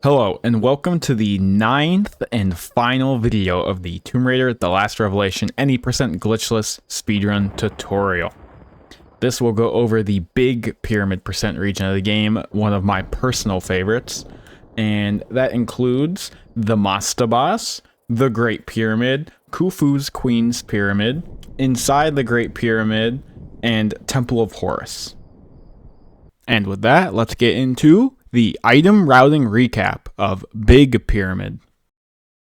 Hello, and welcome to the 9th and final video of the Tomb Raider The Last Revelation Any Glitchless speedrun tutorial. This will go over the big pyramid percent region of the game, one of my personal favorites, and that includes the Mastabas, the Great Pyramid, Khufu's Queen's Pyramid, inside the Great Pyramid, and Temple of Horus. And with that, let's get into the item routing recap of Big Pyramid.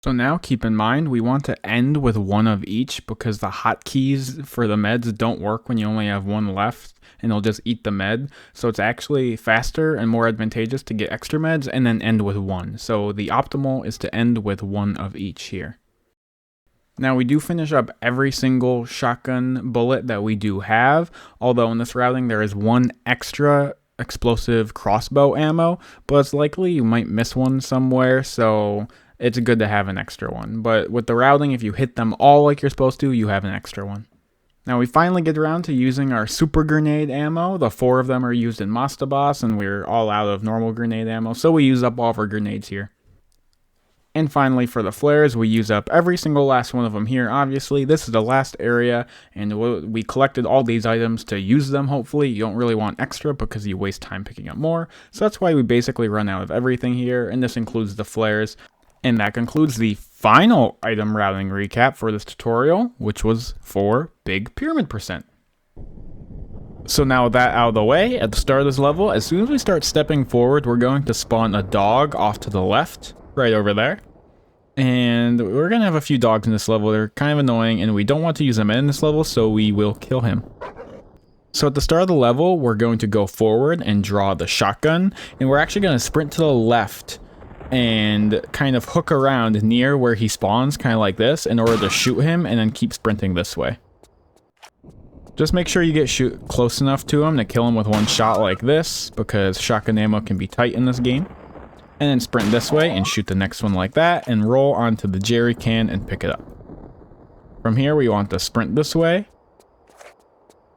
So now keep in mind we want to end with one of each because the hotkeys for the meds don't work when you only have one left and it'll just eat the med. So it's actually faster and more advantageous to get extra meds and then end with one. So the optimal is to end with one of each here. Now we do finish up every single shotgun bullet that we do have, although in this routing there is one extra explosive crossbow ammo, but it's likely you might miss one somewhere, so it's good to have an extra one. But with the routing, if you hit them all like you're supposed to, you have an extra one. Now we finally get around to using our super grenade ammo. The 4 of them are used in Mastabas, and we're all out of normal grenade ammo, so we use up all of our grenades here. And finally, for the flares, we use up every single last one of them here. Obviously, this is the last area, and we collected all these items to use them, hopefully. You don't really want extra because you waste time picking up more. So that's why we basically run out of everything here, and this includes the flares. And that concludes the final item routing recap for this tutorial, which was for Big Pyramid percent. So now with that out of the way, at the start of this level, as soon as we start stepping forward, we're going to spawn a dog off to the left. Right over there. And we're going to have a few dogs in this level. They're kind of annoying, and we don't want to use them in this level, so we will kill him. So at the start of the level, we're going to go forward and draw the shotgun, and we're actually going to sprint to the left and kind of hook around near where he spawns, kind of like this, in order to shoot him, and then keep sprinting this way. Just make sure you get close enough to him to kill him with one shot like this, because shotgun ammo can be tight in this game. And then sprint this way and shoot the next one like that and roll onto the jerry can and pick it up. From here we want to sprint this way.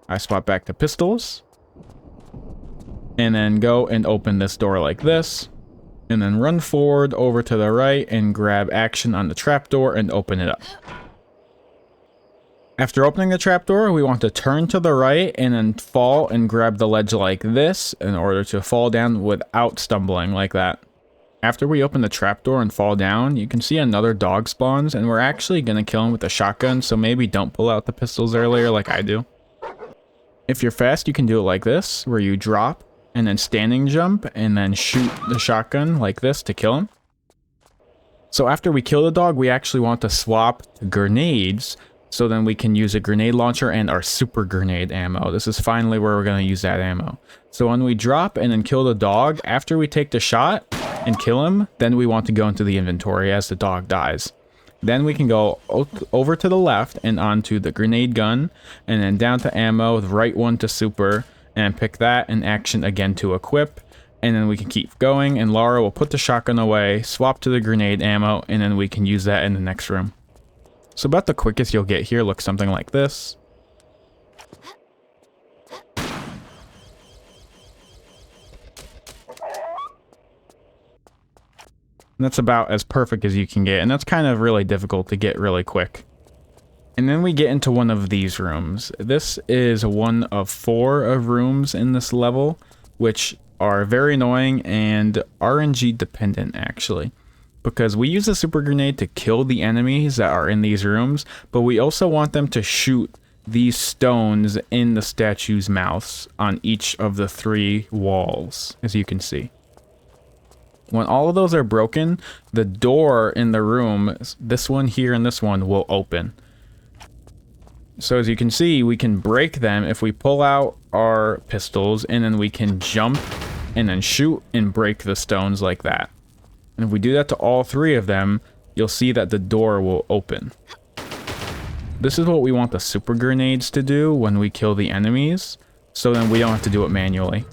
I swap back to pistols. And then go and open this door like this. And then run forward over to the right and grab action on the trapdoor and open it up. After opening the trapdoor, we want to turn to the right and then fall and grab the ledge like this in order to fall down without stumbling like that. After we open the trapdoor and fall down, you can see another dog spawns, and we're actually going to kill him with a shotgun, so maybe don't pull out the pistols earlier like I do. If you're fast, you can do it like this, where you drop, and then standing jump, and then shoot the shotgun like this to kill him. So after we kill the dog, we actually want to swap to grenades, so then we can use a grenade launcher and our super grenade ammo. This is finally where we're going to use that ammo. So when we drop and then kill the dog, after we take the shot and kill him, then we want to go into the inventory as the dog dies. Then we can go over to the left and onto the grenade gun, and then down to ammo, the right one to super, and pick that and action again to equip. And then we can keep going, and Laura will put the shotgun away, swap to the grenade ammo, and then we can use that in the next room. So about the quickest you'll get here looks something like this. And that's about as perfect as you can get, and that's kind of really difficult to get really quick. And then we get into one of these rooms. This is one of 4 of rooms in this level, which are very annoying and RNG dependent actually. Because we use a super grenade to kill the enemies that are in these rooms, but we also want them to shoot these stones in the statue's mouths on each of the 3 walls, as you can see. When all of those are broken, the door in the room, this one here and this one, will open. So as you can see, we can break them if we pull out our pistols, and then we can jump and then shoot and break the stones like that. And if we do that to all 3 of them, you'll see that the door will open. This is what we want the super grenades to do when we kill the enemies, so then we don't have to do it manually.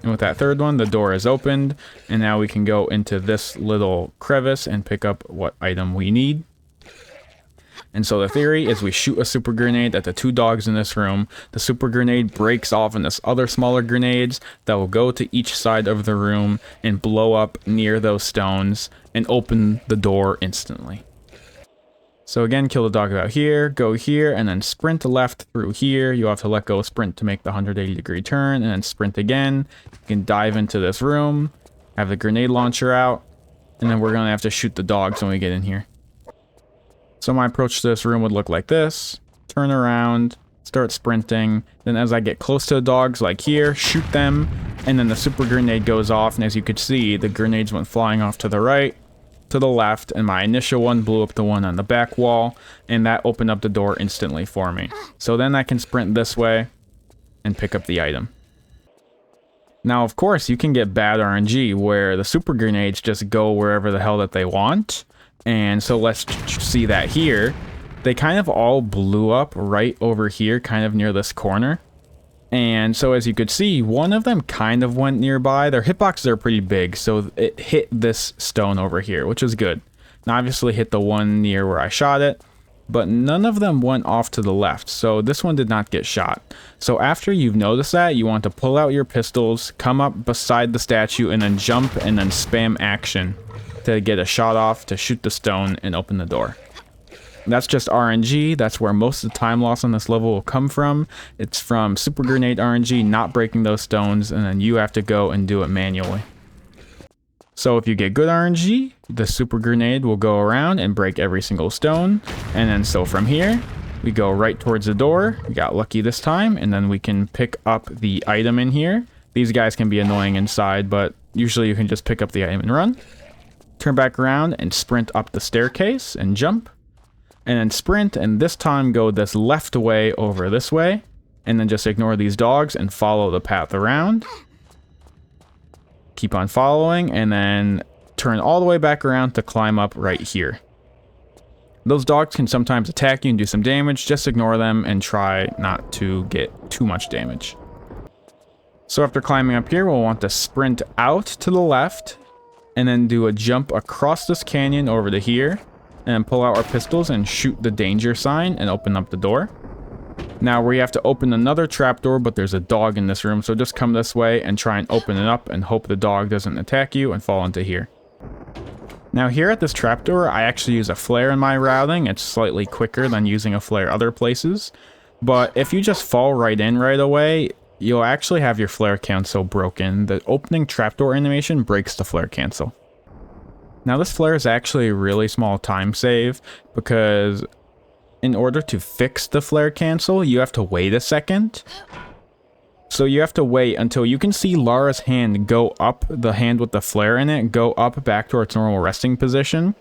And with that 3rd one, the door is opened, and now we can go into this little crevice and pick up what item we need. And so the theory is we shoot a super grenade at the 2 dogs in this room. The super grenade breaks off in this other smaller grenades that will go to each side of the room and blow up near those stones and open the door instantly. So again, kill the dog about here, go here, and then sprint left through here. You'll have to let go of sprint to make the 180-degree turn, and then sprint again. You can dive into this room, have the grenade launcher out, and then we're going to have to shoot the dogs when we get in here. So my approach to this room would look like this. Turn around, start sprinting, then as I get close to the dogs, like here, shoot them, and then the super grenade goes off, and as you could see, the grenades went flying off to the right, to the left, and my initial one blew up the one on the back wall, and that opened up the door instantly for me. So then I can sprint this way and pick up the item. Now, of course, you can get bad RNG where the super grenades just go wherever the hell that they want. And so let's see that here. They kind of all blew up right over here, kind of near this corner. And so as you could see, one of them kind of went nearby. Their hitboxes are pretty big, so it hit this stone over here, which is good. And obviously hit the one near where I shot it, but none of them went off to the left, so this one did not get shot. So after you've noticed that, you want to pull out your pistols, come up beside the statue, and then jump and then spam action to get a shot off to shoot the stone and open the door. That's just RNG. That's where most of the time loss on this level will come from. It's from super grenade RNG not breaking those stones, and then you have to go and do it manually. So if you get good RNG, the super grenade will go around and break every single stone. And then so from here, we go right towards the door. We got lucky this time, and then we can pick up the item in here. These guys can be annoying inside, but usually you can just pick up the item and run. Turn back around and sprint up the staircase and jump. And then sprint, and this time go this left way over this way, and then just ignore these dogs and follow the path around. Keep on following, and then turn all the way back around to climb up right here. Those dogs can sometimes attack you and do some damage. Just ignore them and try not to get too much damage. So after climbing up here, we'll want to sprint out to the left, and then do a jump across this canyon over to here. And pull out our pistols and shoot the danger sign and open up the door. Now we have to open another trapdoor, but there's a dog in this room, so just come this way and try and open it up and hope the dog doesn't attack you and fall into here. Now here at this trapdoor, I actually use a flare in my routing. It's slightly quicker than using a flare other places. But if you just fall right in right away, you'll actually have your flare cancel broken. The opening trapdoor animation breaks the flare cancel. Now this flare is actually a really small time save because in order to fix the flare cancel, you have to wait a second. So you have to wait until you can see Lara's hand go up, the hand with the flare in it, go up back to its normal resting position.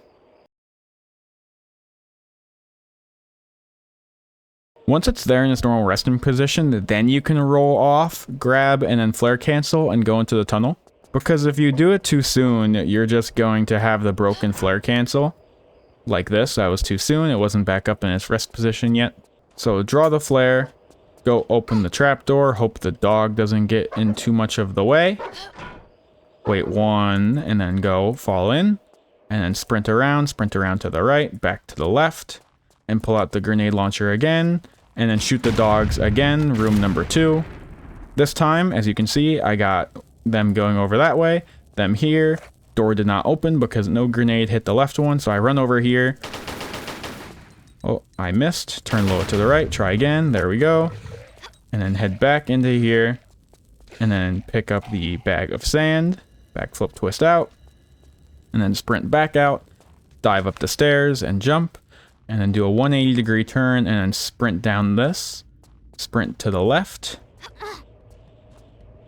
Once it's there in its normal resting position, then you can roll off, grab, and then flare cancel and go into the tunnel. Because if you do it too soon, you're just going to have the broken flare cancel. Like this, that was too soon, it wasn't back up in its rest position yet. So draw the flare, go open the trapdoor, hope the dog doesn't get in too much of the way. Wait one, and then go fall in. And then sprint around to the right, back to the left. And pull out the grenade launcher again. And then shoot the dogs again, room number 2. This time, as you can see, I got them going over that way, them here. Door did not open because no grenade hit the left one, so I run over here. Oh, I missed. Turn low to the right, try again, there we go. And then head back into here, and then pick up the bag of sand, backflip twist out, and then sprint back out, dive up the stairs and jump, and then do a 180-degree turn, and then sprint down this, sprint to the left,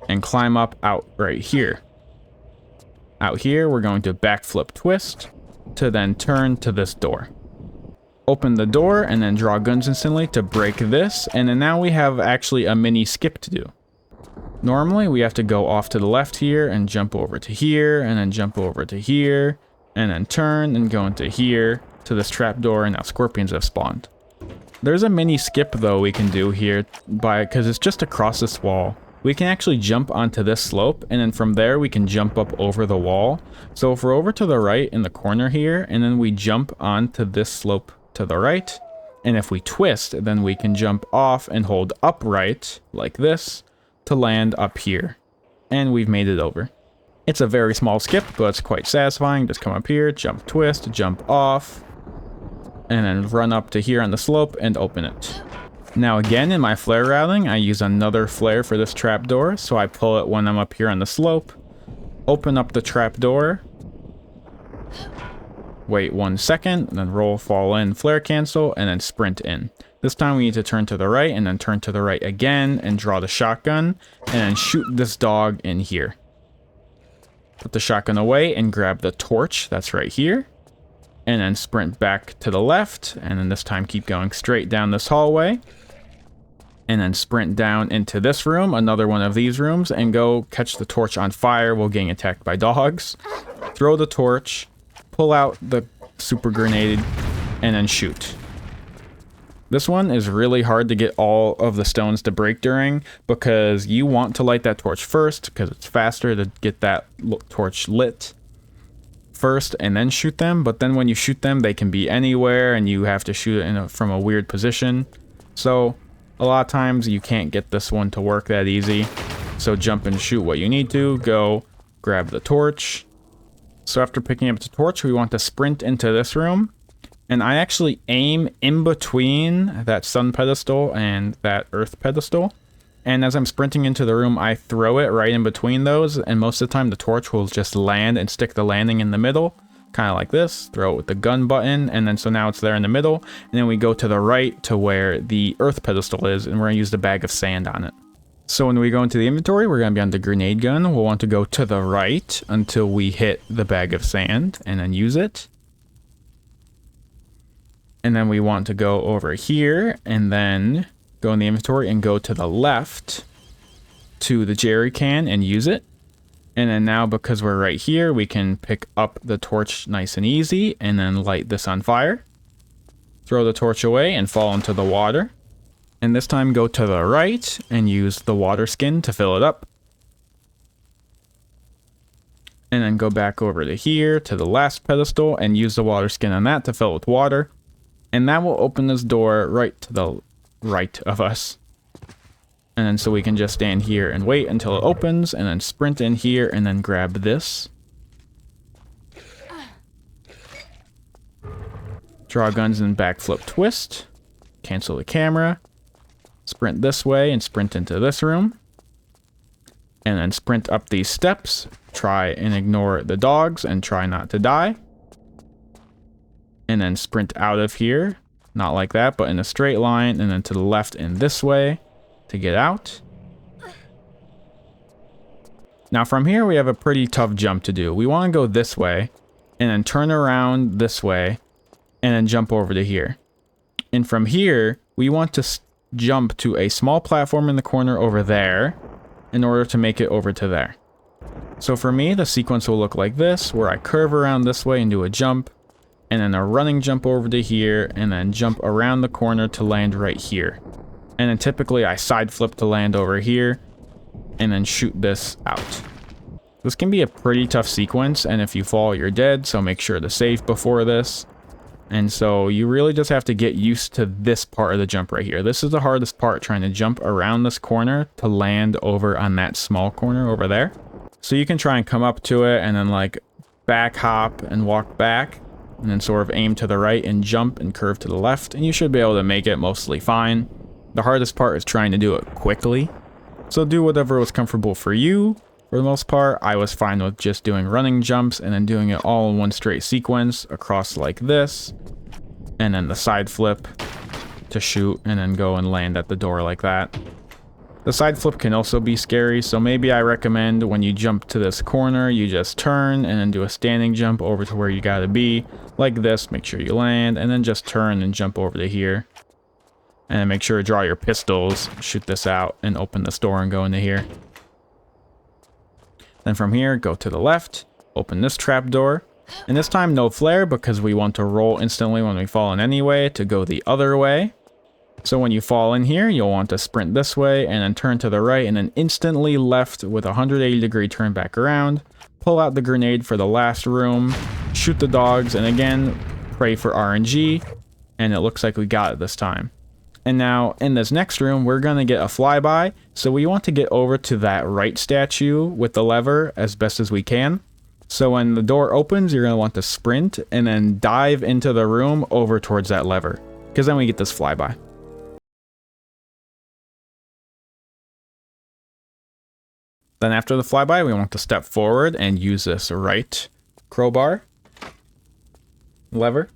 and climb up out right here. Out here, we're going to backflip twist to then turn to this door. Open the door and then draw guns instantly to break this, and then now we have actually a mini skip to do. Normally, we have to go off to the left here and jump over to here, and then jump over to here, and then turn and go into here to this trapdoor, and now scorpions have spawned. There's a mini skip though we can do here because it's just across this wall. We can actually jump onto this slope, and then from there we can jump up over the wall. So if we're over to the right in the corner here, and then we jump onto this slope to the right, And if we twist, then we can jump off and hold upright, like this, to land up here. And we've made it over. It's a very small skip, but it's quite satisfying. Just come up here, jump twist, jump off, and then run up to here on the slope and open it. Now again, in my flare routing, I use another flare for this trapdoor, so I pull it when I'm up here on the slope, open up the trapdoor, wait 1 second, and then roll, fall in, flare cancel, and then sprint in. This time we need to turn to the right, and then turn to the right again, and draw the shotgun, and then shoot this dog in here. Put the shotgun away and grab the torch that's right here. And then sprint back to the left. And then this time keep going straight down this hallway. And then sprint down into this room, another one of these rooms, and go catch the torch on fire while getting attacked by dogs. Throw the torch, pull out the super grenade, and then shoot. This one is really hard to get all of the stones to break during, because you want to light that torch first, because it's faster to get that torch lit first and then shoot them. But then when you shoot them, they can be anywhere, and you have to shoot it from a weird position. So a lot of times you can't get this one to work that easy. So jump and shoot what you need to. Go grab the torch. So after picking up the torch, we want to sprint into this room. And I actually aim in between that sun pedestal and that earth pedestal. And as I'm sprinting into the room, I throw it right in between those. And most of the time, the torch will just land and stick the landing in the middle. Kind of like this. Throw it with the gun button. And then so now it's there in the middle. And then we go to the right to where the earth pedestal is. And we're going to use the bag of sand on it. So when we go into the inventory, we're going to be on the grenade gun. We'll want to go to the right until we hit the bag of sand. And then use it. And then we want to go over here and then go in the inventory and go to the left to the jerry can and use it. And then now, because we're right here, we can pick up the torch nice and easy and then light this on fire. Throw the torch away and fall into the water. And this time go to the right and use the water skin to fill it up. And then go back over to here to the last pedestal and use the water skin on that to fill it with water. And that will open this door right to the right of us. And then so we can just stand here and wait until it opens, and then sprint in here and then grab this. Draw guns and backflip twist. Cancel the camera. Sprint this way and sprint into this room. And then sprint up these steps. Try and ignore the dogs and try not to die. And then sprint out of here. Not like that, but in a straight line. And then to the left and this way to get out. Now from here, we have a pretty tough jump to do. We want to go this way. And then turn around this way. And then jump over to here. And from here, we want to jump to a small platform in the corner over there. In order to make it over to there. So for me, the sequence will look like this. Where I curve around this way and do a jump. And then a running jump over to here, and then jump around the corner to land right here. And then typically I side flip to land over here, and then shoot this out. This can be a pretty tough sequence, and if you fall, you're dead, so make sure to save before this. And so you really just have to get used to this part of the jump right here. This is the hardest part, trying to jump around this corner to land over on that small corner over there. So you can try and come up to it, and then like back hop and walk back. And then sort of aim to the right and jump and curve to the left. And you should be able to make it mostly fine. The hardest part is trying to do it quickly. So do whatever was comfortable for you. For the most part, I was fine with just doing running jumps and then doing it all in one straight sequence across like this. And then the side flip to shoot and then go and land at the door like that. The side flip can also be scary, so maybe I recommend when you jump to this corner, you just turn and then do a standing jump over to where you gotta be. Like this, make sure you land, and then just turn and jump over to here. And then make sure to draw your pistols, shoot this out, and open this door and go into here. Then from here, go to the left, open this trapdoor. And this time no flare, because we want to roll instantly when we fall in anyway to go the other way. So when you fall in here, you'll want to sprint this way and then turn to the right and then instantly left with a 180-degree turn back around. Pull out the grenade for the last room, shoot the dogs, and again, pray for RNG. And it looks like we got it this time. And now in this next room, we're going to get a flyby. So we want to get over to that right statue with the lever as best as we can. So when the door opens, you're going to want to sprint and then dive into the room over towards that lever, because then we get this flyby. Then after the flyby, we want to step forward and use this right crowbar lever.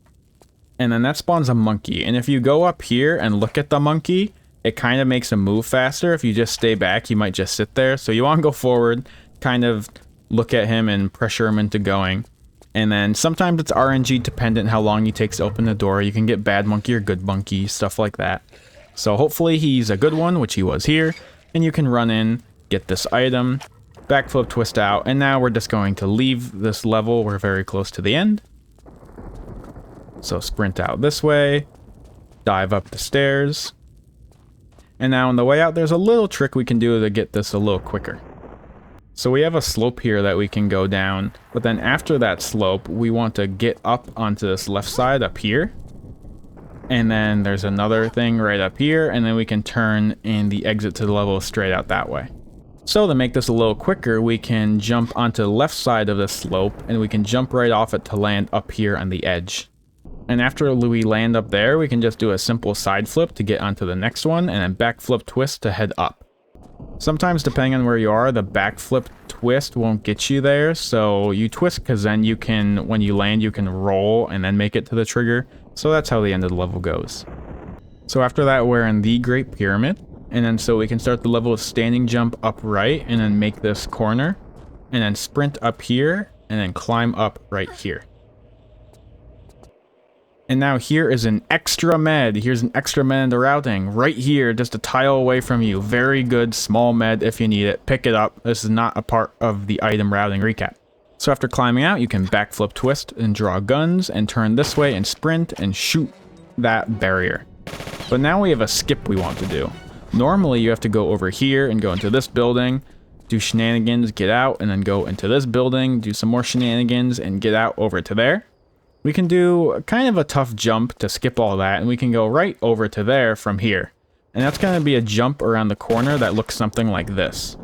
And then that spawns a monkey. And if you go up here and look at the monkey, it kind of makes him move faster. If you just stay back, you might just sit there. So you want to go forward, kind of look at him and pressure him into going. And then sometimes it's RNG dependent how long he takes to open the door. You can get bad monkey or good monkey, stuff like that. So hopefully he's a good one, which he was here. And you can run in, get this item, backflip, twist out. And now we're just going to leave this level. We're very close to the end. So sprint out this way, dive up the stairs. And now on the way out, there's a little trick we can do to get this a little quicker. So we have a slope here that we can go down, but then after that slope, we want to get up onto this left side up here. And then there's another thing right up here, and then we can turn and the exit to the level straight out that way. So to make this a little quicker, we can jump onto the left side of the slope, and we can jump right off it to land up here on the edge. And after we land up there, we can just do a simple side flip to get onto the next one, and then backflip twist to head up. Sometimes, depending on where you are, the backflip twist won't get you there, so you twist because then you can, when you land, you can roll and then make it to the trigger. So that's how the end of the level goes. So after that, we're in the Great Pyramid, and then so we can start the level with standing jump upright, and then make this corner, and then sprint up here, and then climb up right here. And now here is an extra med. Here's an extra med in the routing. Right here, just a tile away from you. Very good small med if you need it. Pick it up. This is not a part of the item routing recap. So after climbing out, you can backflip twist and draw guns and turn this way and sprint and shoot that barrier. But now we have a skip we want to do. Normally you have to go over here and go into this building, do shenanigans, get out, and then go into this building, do some more shenanigans, and get out over to there. We can do kind of a tough jump to skip all that, and we can go right over to there from here. And that's going to be a jump around the corner that looks something like this.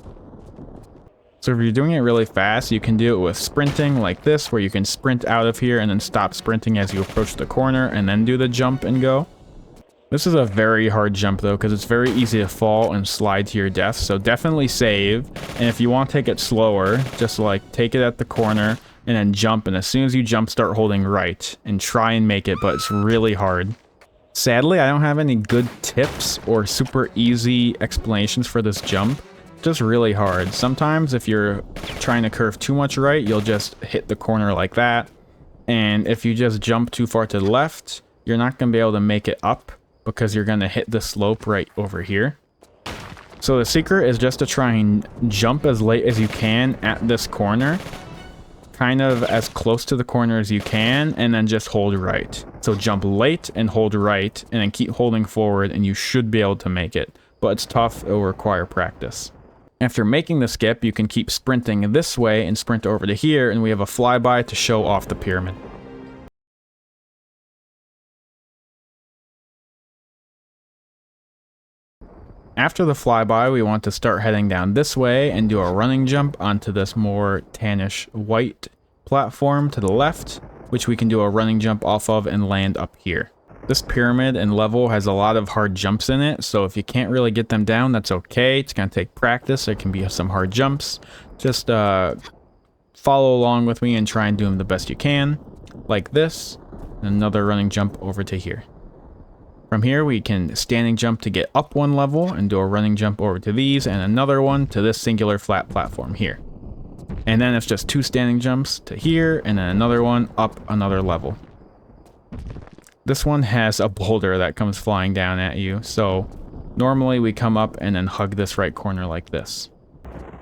So if you're doing it really fast, you can do it with sprinting like this, where you can sprint out of here and then stop sprinting as you approach the corner and then do the jump and go. This is a very hard jump though, because it's very easy to fall and slide to your death, so definitely save. And if you want to take it slower, just like take it at the corner and then jump, and as soon as you jump, start holding right and try and make it, but it's really hard. Sadly, I don't have any good tips or super easy explanations for this jump. Just really hard. Sometimes if you're trying to curve too much right, you'll just hit the corner like that. And if you just jump too far to the left, you're not going to be able to make it up because you're going to hit the slope right over here. So the secret is just to try and jump as late as you can at this corner, kind of as close to the corner as you can, and then just hold right. So jump late and hold right, and then keep holding forward, and you should be able to make it. But it's tough, it will require practice. After making the skip, you can keep sprinting this way and sprint over to here, and we have a flyby to show off the pyramid. After the flyby, we want to start heading down this way and do a running jump onto this more tannish white platform to the left, which we can do a running jump off of and land up here. This pyramid and level has a lot of hard jumps in it, so if you can't really get them down, that's okay. It's going to take practice. There can be some hard jumps. Just follow along with me and try and do them the best you can, like this, and another running jump over to here. From here, we can standing jump to get up one level and do a running jump over to these and another one to this singular flat platform here. And then it's just two standing jumps to here and then another one up another level. This one has a boulder that comes flying down at you, so normally we come up and then hug this right corner like this.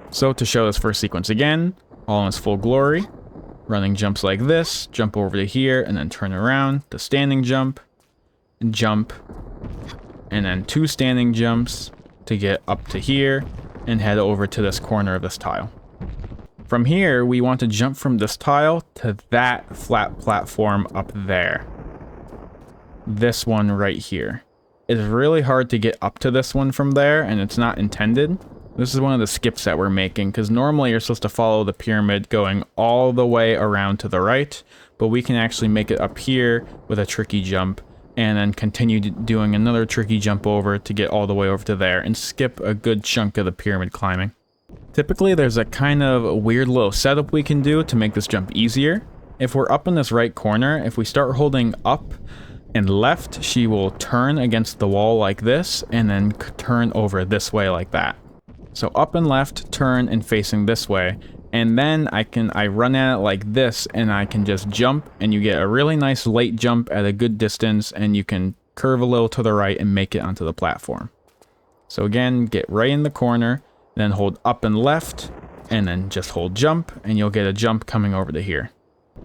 So to show this first sequence again, all in its full glory, running jumps like this, jump over to here and then turn around to standing jump, jump, and then two standing jumps to get up to here and head over to this corner of this tile. From here, we want to jump from this tile to that flat platform up there. this one right here. It's really hard to get up to this one from there, and it's not intended. This is one of the skips that we're making, because normally you're supposed to follow the pyramid going all the way around to the right, but we can actually make it up here with a tricky jump, and then continue doing another tricky jump over to get all the way over to there, and skip a good chunk of the pyramid climbing. Typically, there's a kind of weird little setup we can do to make this jump easier. If we're up in this right corner, if we start holding up and left, she will turn against the wall like this, and then turn over this way like that. So up and left, turn, and facing this way. And then I run at it like this, and I can just jump, and you get a really nice late jump at a good distance, and you can curve a little to the right and make it onto the platform. So again, get right in the corner, then hold up and left, and then just hold jump, and you'll get a jump coming over to here.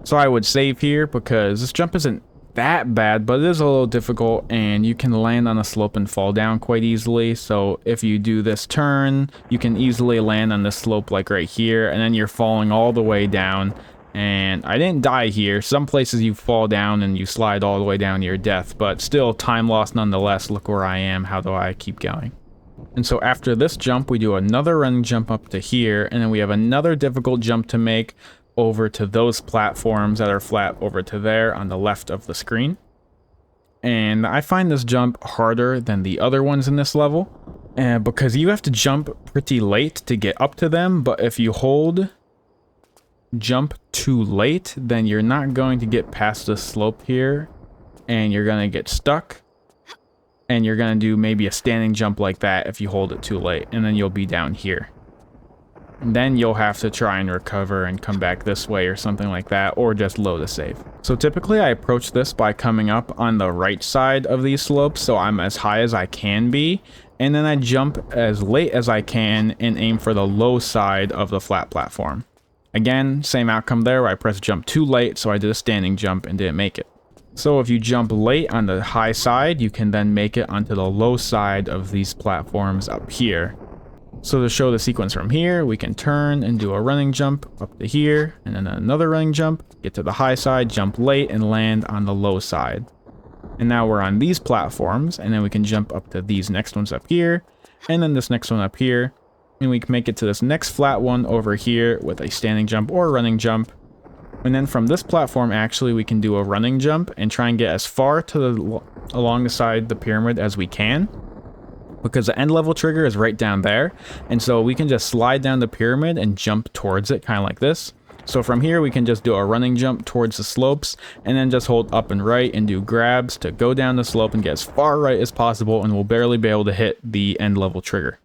So I would save here because this jump isn't that bad, but it is a little difficult, and you can land on a slope and fall down quite easily. So if you do this turn, you can easily land on this slope like right here, and then you're falling all the way down. And I didn't die here. Some places you fall down and you slide all the way down to your death, but still time lost nonetheless. Look where I am. How do I keep going? And so after this jump, we do another running jump up to here, and then we have another difficult jump to make over to those platforms that are flat over to there on the left of the screen. And I find this jump harder than the other ones in this level, because you have to jump pretty late to get up to them, but if you hold jump too late, then you're not going to get past the slope here, and you're going to get stuck, and you're going to do maybe a standing jump like that if you hold it too late, and then you'll be down here. Then you'll have to try and recover and come back this way or something like that, or just load a save. So typically I approach this by coming up on the right side of these slopes, so I'm as high as I can be, and then I jump as late as I can and aim for the low side of the flat platform. Again, same outcome there, where I pressed jump too late, so I did a standing jump and didn't make it. So if you jump late on the high side, you can then make it onto the low side of these platforms up here. So to show the sequence from here, we can turn and do a running jump up to here, and then another running jump, get to the high side, jump late, and land on the low side. And now we're on these platforms, and then we can jump up to these next ones up here, and then this next one up here, and we can make it to this next flat one over here with a standing jump or running jump. And then from this platform, actually, we can do a running jump and try and get as far to along the side of the pyramid as we can, because the end level trigger is right down there, and so we can just slide down the pyramid and jump towards it, kind of like this. So from here we can just do a running jump towards the slopes, and then just hold up and right and do grabs to go down the slope and get as far right as possible, and we'll barely be able to hit the end level trigger.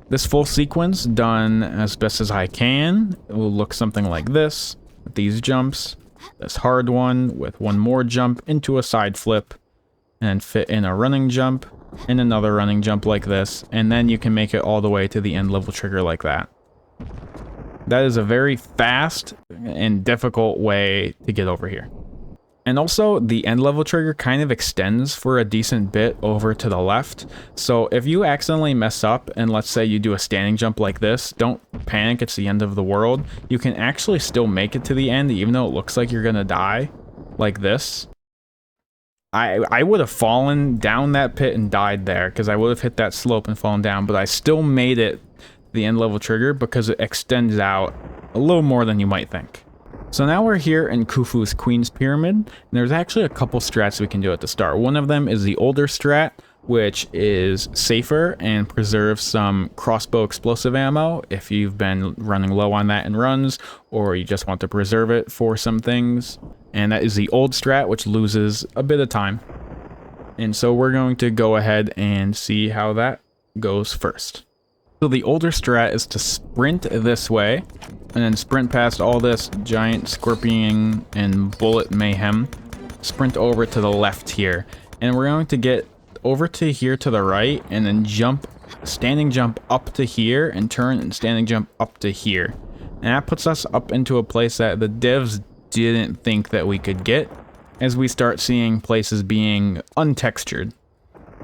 This full sequence, done as best as I can, it will look something like this, with these jumps, this hard one with one more jump into a side flip, and fit in a running jump, and another running jump like this, and then you can make it all the way to the end level trigger like that. That is a very fast and difficult way to get over here. And also, the end level trigger kind of extends for a decent bit over to the left, so if you accidentally mess up, and let's say you do a standing jump like this, don't panic, it's the end of the world. You can actually still make it to the end, even though it looks like you're gonna die, like this. I would have fallen down that pit and died there, because I would have hit that slope and fallen down, but I still made it the end level trigger because it extends out a little more than you might think. So now we're here in Khufu's Queen's Pyramid, and there's actually a couple strats we can do at the start. One of them is the older strat, which is safer and preserves some crossbow explosive ammo if you've been running low on that in runs, or you just want to preserve it for some things. And that is the old strat, which loses a bit of time. And so we're going to go ahead and see how that goes first. So the older strat is to sprint this way, and then sprint past all this giant scorpion and bullet mayhem. Sprint over to the left here, and we're going to get over to here to the right, and then jump, standing jump up to here, and turn and standing jump up to here. And that puts us up into a place that the devs didn't think that we could get, as we start seeing places being untextured.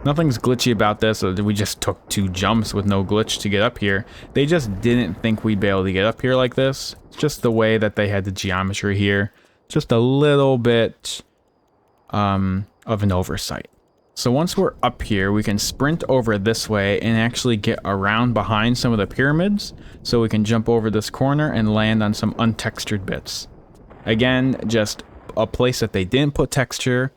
Nothing's glitchy about this, we just took 2 jumps with no glitch to get up here. They just didn't think we'd be able to get up here like this. It's just the way that they had the geometry here. Just a little bit of an oversight. So once we're up here, we can sprint over this way and actually get around behind some of the pyramids, so we can jump over this corner and land on some untextured bits. Again, just a place that they didn't put texture.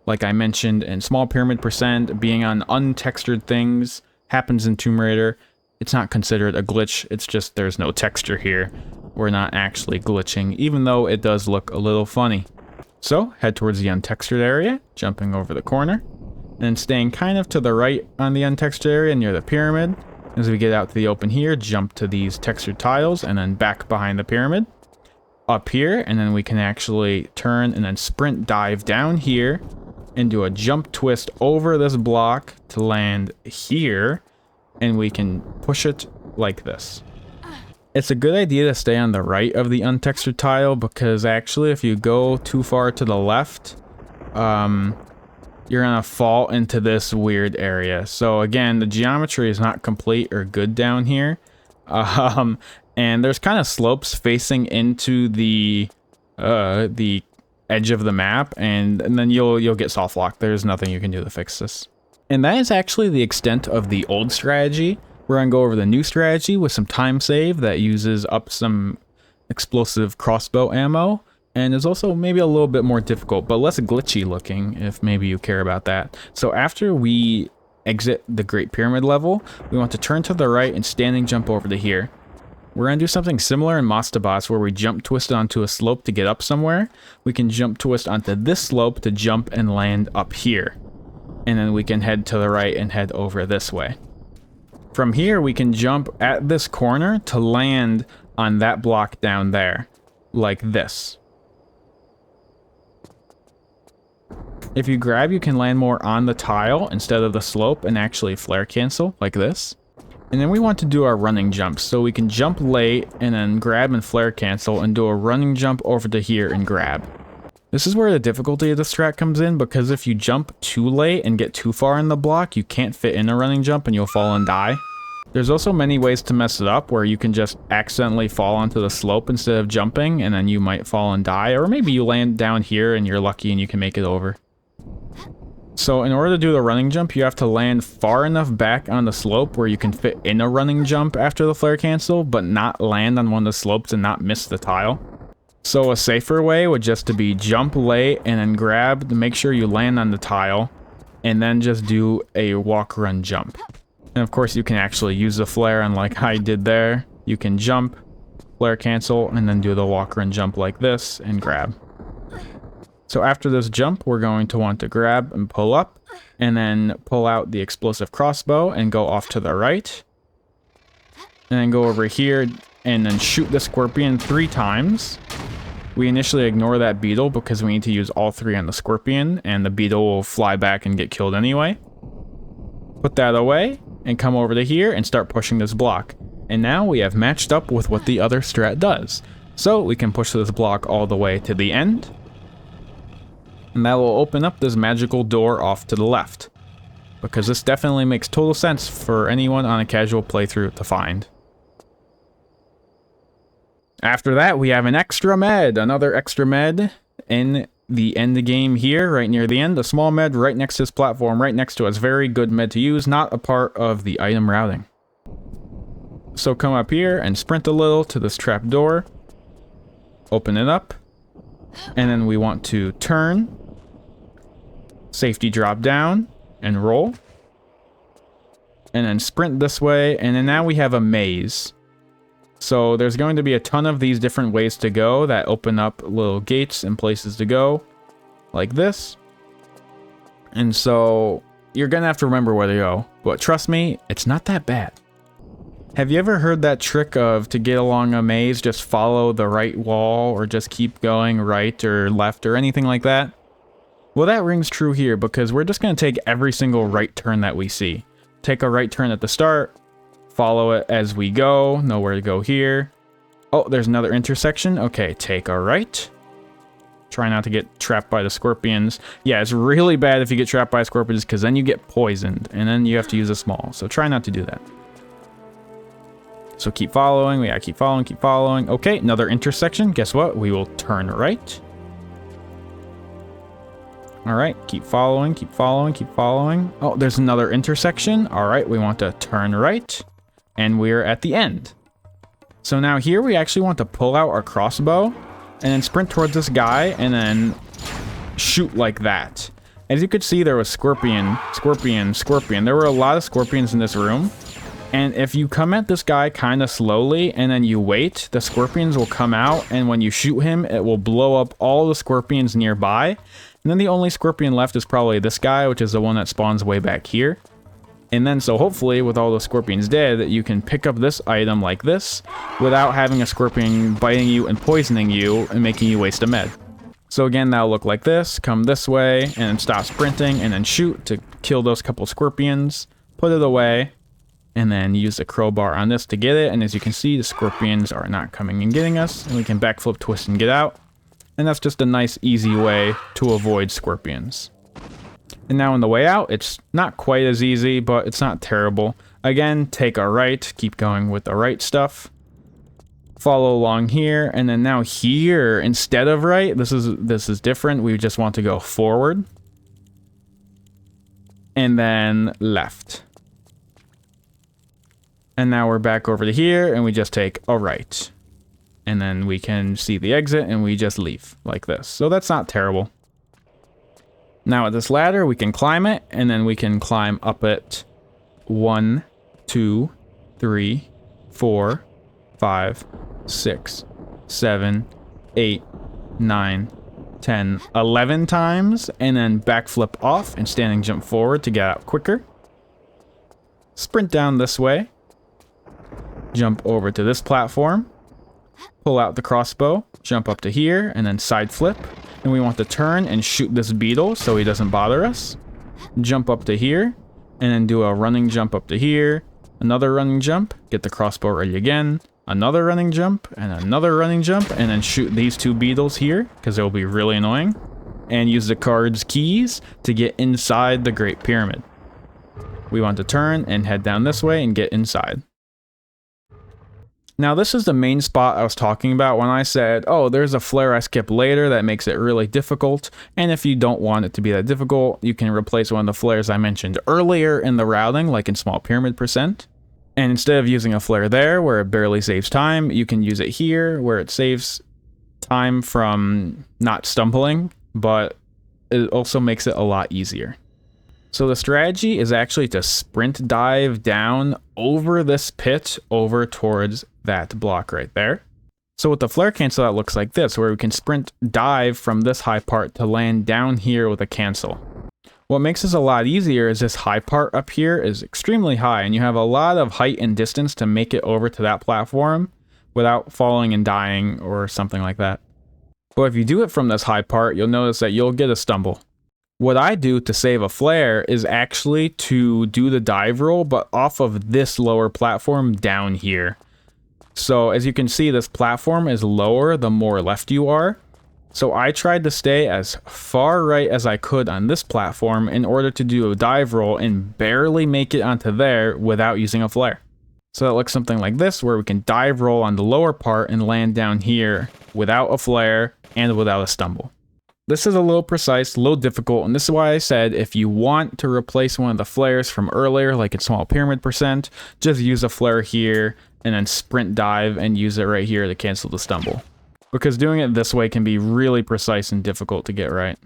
Like I mentioned, in small pyramid percent, being on untextured things happens in Tomb Raider. It's not considered a glitch, it's just there's no texture here. We're not actually glitching, even though it does look a little funny. So, head towards the untextured area, jumping over the corner, and staying kind of to the right on the untextured area near the pyramid. As we get out to the open here, jump to these textured tiles, and then back behind the pyramid. Up here, and then we can actually turn and then sprint dive down here, and do a jump twist over this block to land here, and we can push it like this. It's a good idea to stay on the right of the untextured tile, because actually if you go too far to the left, you're gonna fall into this weird area. So again, the geometry is not complete or good down here. And there's kind of slopes facing into the edge of the map, and then you'll get soft locked. There's nothing you can do to fix this. And that is actually the extent of the old strategy. We're gonna go over the new strategy with some time save that uses up some explosive crossbow ammo, and is also maybe a little bit more difficult, but less glitchy looking, if maybe you care about that. So after we exit the Great Pyramid level, we want to turn to the right and standing jump over to here. We're going to do something similar in Mastabas, where we jump twist onto a slope to get up somewhere. We can jump twist onto this slope to jump and land up here. And then we can head to the right and head over this way. From here, we can jump at this corner to land on that block down there, like this. If you grab, you can land more on the tile instead of the slope and actually flare cancel, like this. And then we want to do our running jumps, so we can jump late and then grab and flare cancel and do a running jump over to here and grab. This is where the difficulty of the strat comes in, because if you jump too late and get too far in the block, you can't fit in a running jump and you'll fall and die. There's also many ways to mess it up, where you can just accidentally fall onto the slope instead of jumping, and then you might fall and die, or maybe you land down here and you're lucky and you can make it over. So in order to do the running jump, you have to land far enough back on the slope where you can fit in a running jump after the flare cancel, but not land on one of the slopes and not miss the tile. So a safer way would just to be jump late and then grab to make sure you land on the tile, and then just do a walk run jump. And of course you can actually use the flare, unlike I did there. You can jump, flare cancel, and then do the walk run jump like this and grab. So after this jump, we're going to want to grab and pull up, and then pull out the explosive crossbow and go off to the right. And then go over here and then shoot the scorpion 3 times. We initially ignore that beetle because we need to use all 3 on the scorpion, and the beetle will fly back and get killed anyway. Put that away and come over to here and start pushing this block. And now we have matched up with what the other strat does. So we can push this block all the way to the end. And that will open up this magical door off to the left, because this definitely makes total sense for anyone on a casual playthrough to find. After that, we have an extra med, another extra med in the end game here, right near the end. A small med right next to this platform, right next to us. Very good med to use, not a part of the item routing. So come up here and sprint a little to this trap door, open it up, and then we want to turn, safety drop down, and roll. And then sprint this way, and then now we have a maze. So there's going to be a ton of these different ways to go that open up little gates and places to go, like this. And so you're gonna have to remember where to go, but trust me, it's not that bad. Have you ever heard that trick of, to get along a maze, just follow the right wall, or just keep going right or left or anything like that? Well, that rings true here, because we're just going to take every single right turn that we see. Take a right turn at the start, follow it as we go, know where to go here. Oh, there's another intersection. Okay, take a right. Try not to get trapped by the scorpions. Yeah, it's really bad if you get trapped by scorpions, because then you get poisoned, and then you have to use a small. So try not to do that. So keep following. Yeah, keep following, keep following. Okay, another intersection. Guess what? We will turn right. All right, keep following, keep following, keep following. Oh, there's another intersection. All right, we want to turn right, and we're at the end. So now here we actually want to pull out our crossbow and then sprint towards this guy and then shoot like that. As you could see, there was scorpion, scorpion, scorpion. There were a lot of scorpions in this room. And if you come at this guy kind of slowly and then you wait, the scorpions will come out. And when you shoot him, it will blow up all the scorpions nearby. And then the only scorpion left is probably this guy, which is the one that spawns way back here. And then so hopefully with all the scorpions dead, you can pick up this item like this without having a scorpion biting you and poisoning you and making you waste a med. So again, that'll look like this. Come this way and then stop sprinting and then shoot to kill those couple scorpions. Put it away and then use the crowbar on this to get it. And as you can see, the scorpions are not coming and getting us. And we can backflip, twist, and get out. And that's just a nice, easy way to avoid scorpions. And now on the way out, it's not quite as easy, but it's not terrible. Again, take a right, keep going with the right stuff. Follow along here, and then now here, instead of right, this is different. We just want to go forward. And then left. And now we're back over to here, and we just take a right. And then we can see the exit, and we just leave like this. So that's not terrible. Now at this ladder, we can climb it, and then we can climb up it 1, 2, 3, 4, 5, 6, 7, 8, 9, 10, 11 times, and then backflip off and standing jump forward to get out quicker. Sprint down this way. Jump over to this platform. Pull out the crossbow, jump up to here, and then side flip. And we want to turn and shoot this beetle so he doesn't bother us. Jump up to here, and then do a running jump up to here. Another running jump, get the crossbow ready again. Another running jump, and another running jump, and then shoot these two beetles here, because they'll be really annoying. And use the card's keys to get inside the Great Pyramid. We want to turn and head down this way and get inside. Now this is the main spot I was talking about when I said, oh, there's a flare I skip later that makes it really difficult. And if you don't want it to be that difficult, you can replace one of the flares I mentioned earlier in the routing, like in small pyramid %. And instead of using a flare there where it barely saves time, you can use it here where it saves time from not stumbling, but it also makes it a lot easier. So the strategy is actually to sprint dive down over this pit over towards that block right there. So with the flare cancel, that looks like this, where we can sprint dive from this high part to land down here with a cancel. What makes this a lot easier is this high part up here is extremely high, and you have a lot of height and distance to make it over to that platform without falling and dying or something like that. But if you do it from this high part, you'll notice that you'll get a stumble. What I do to save a flare is actually to do the dive roll, but off of this lower platform down here. So as you can see, this platform is lower the more left you are. So I tried to stay as far right as I could on this platform in order to do a dive roll and barely make it onto there without using a flare. So it looks something like this, where we can dive roll on the lower part and land down here without a flare and without a stumble. This is a little precise, a little difficult, and this is why I said if you want to replace one of the flares from earlier, like in small pyramid %, just use a flare here and then sprint dive and use it right here to cancel the stumble. Because doing it this way can be really precise and difficult to get right.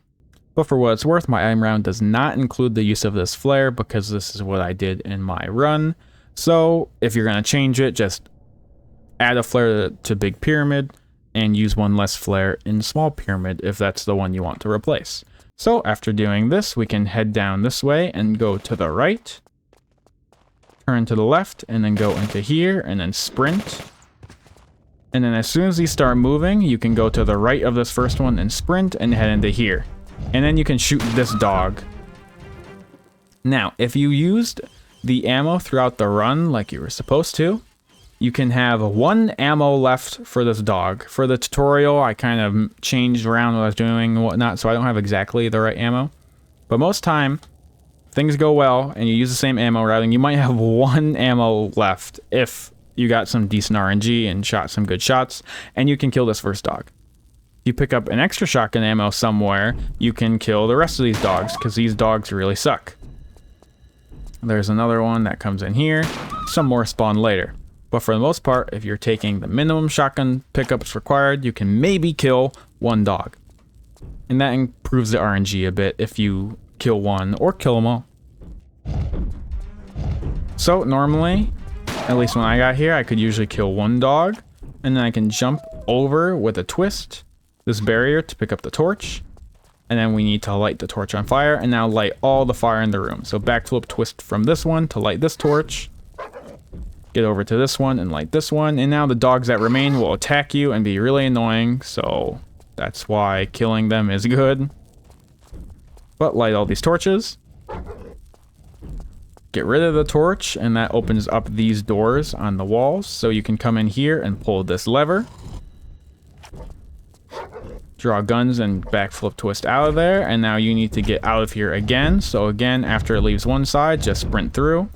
But for what it's worth, my aim round does not include the use of this flare because this is what I did in my run. So if you're going to change it, just add a flare to Big Pyramid and use one less flare in Small Pyramid if that's the one you want to replace. So after doing this, we can head down this way and go to the right, turn to the left, and then go into here and then sprint. And then as soon as these start moving, you can go to the right of this first one and sprint and head into here. And then you can shoot this dog. Now, if you used the ammo throughout the run like you were supposed to, you can have 1 ammo left for this dog. For the tutorial, I kind of changed around what I was doing and whatnot, so I don't have exactly the right ammo. But most time, things go well and you use the same ammo routing, you might have 1 ammo left if you got some decent RNG and shot some good shots, and you can kill this first dog. If you pick up an extra shotgun ammo somewhere, you can kill the rest of these dogs, because these dogs really suck. There's another one that comes in here. Some more spawn later. But for the most part, if you're taking the minimum shotgun pickups required, you can maybe kill one dog. And that improves the RNG a bit if you kill one or kill them all. So normally, at least when I got here, I could usually kill one dog, and then I can jump over with a twist this barrier to pick up the torch, and then we need to light the torch on fire, and now light all the fire in the room. So backflip twist from this one to light this torch, get over to this one and light this one, and now the dogs that remain will attack you and be really annoying, so that's why killing them is good. But light all these torches. Get rid of the torch, and that opens up these doors on the walls, so you can come in here and pull this lever. Draw guns and backflip twist out of there, and now you need to get out of here again. So again, after it leaves one side, just sprint through.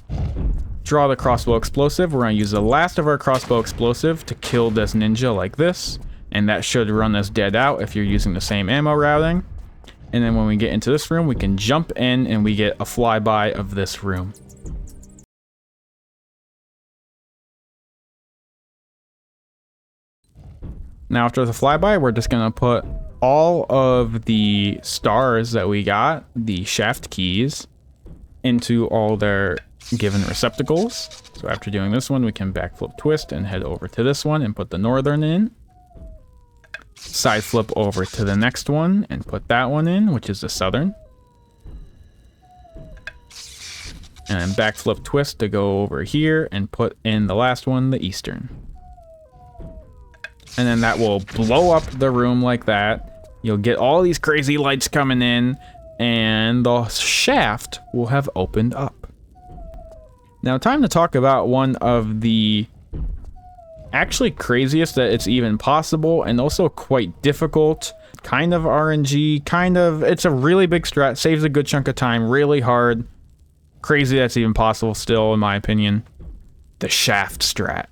Draw the crossbow explosive. We're going to use the last of our crossbow explosive to kill this ninja like this, and that should run us dead out if you're using the same ammo routing. And then when we get into this room, we can jump in and we get a flyby of this room. Now after the flyby, we're just going to put all of the stars that we got, the shaft keys, into all their given receptacles. So after doing this one, we can backflip twist and head over to this one and put the northern in. Side flip over to the next one and put that one in, which is the southern. And then backflip twist to go over here and put in the last one, the eastern. And then that will blow up the room like that. You'll get all these crazy lights coming in, and the shaft will have opened up. Now, time to talk about one of the actually craziest that it's even possible, and also quite difficult. Kind of RNG, it's a really big strat, saves a good chunk of time, really hard. Crazy that's even possible still, in my opinion. The Shaft Strat.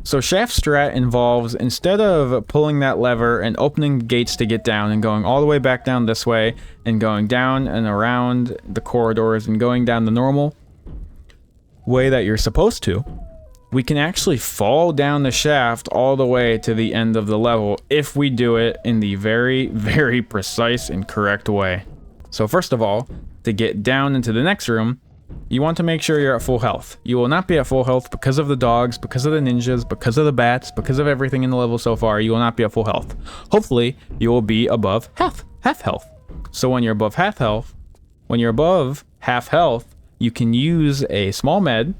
So Shaft Strat involves, instead of pulling that lever and opening the gates to get down and going all the way back down this way and going down and around the corridors and going down the normal way that you're supposed to, we can actually fall down the shaft all the way to the end of the level if we do it in the very, very precise and correct way. So first of all, to get down into the next room, you want to make sure you're at full health. You will not be at full health because of the dogs, because of the ninjas, because of the bats, because of everything in the level so far. You will not be at full health. Hopefully, you will be above half health. So when you're above half health, you can use a small med,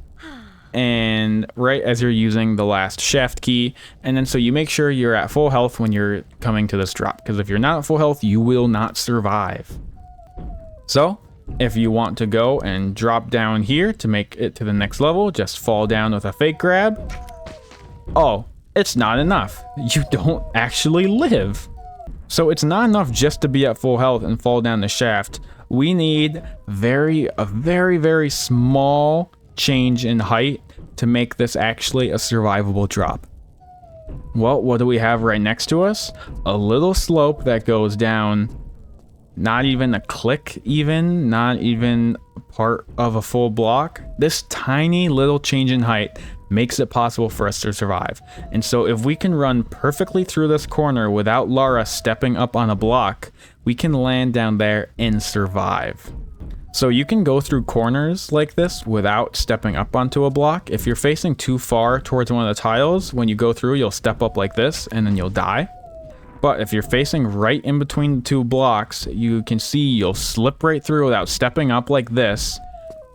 and right as you're using the last shaft key, and then so you make sure you're at full health when you're coming to this drop, because if you're not at full health, you will not survive. So if you want to go and drop down here to make it to the next level, just fall down with a fake grab. Oh, it's not enough. You don't actually live. So it's not enough just to be at full health and fall down the shaft. We need a very, very small change in height to make this actually a survivable drop. Well, what do we have right next to us? A little slope that goes down. Not even a click, not even part of a full block. This tiny little change in height makes it possible for us to survive. And so if we can run perfectly through this corner without Lara stepping up on a block, we can land down there and survive. So you can go through corners like this without stepping up onto a block. If you're facing too far towards one of the tiles, when you go through, you'll step up like this and then you'll die. But if you're facing right in between the two blocks, you can see you'll slip right through without stepping up like this,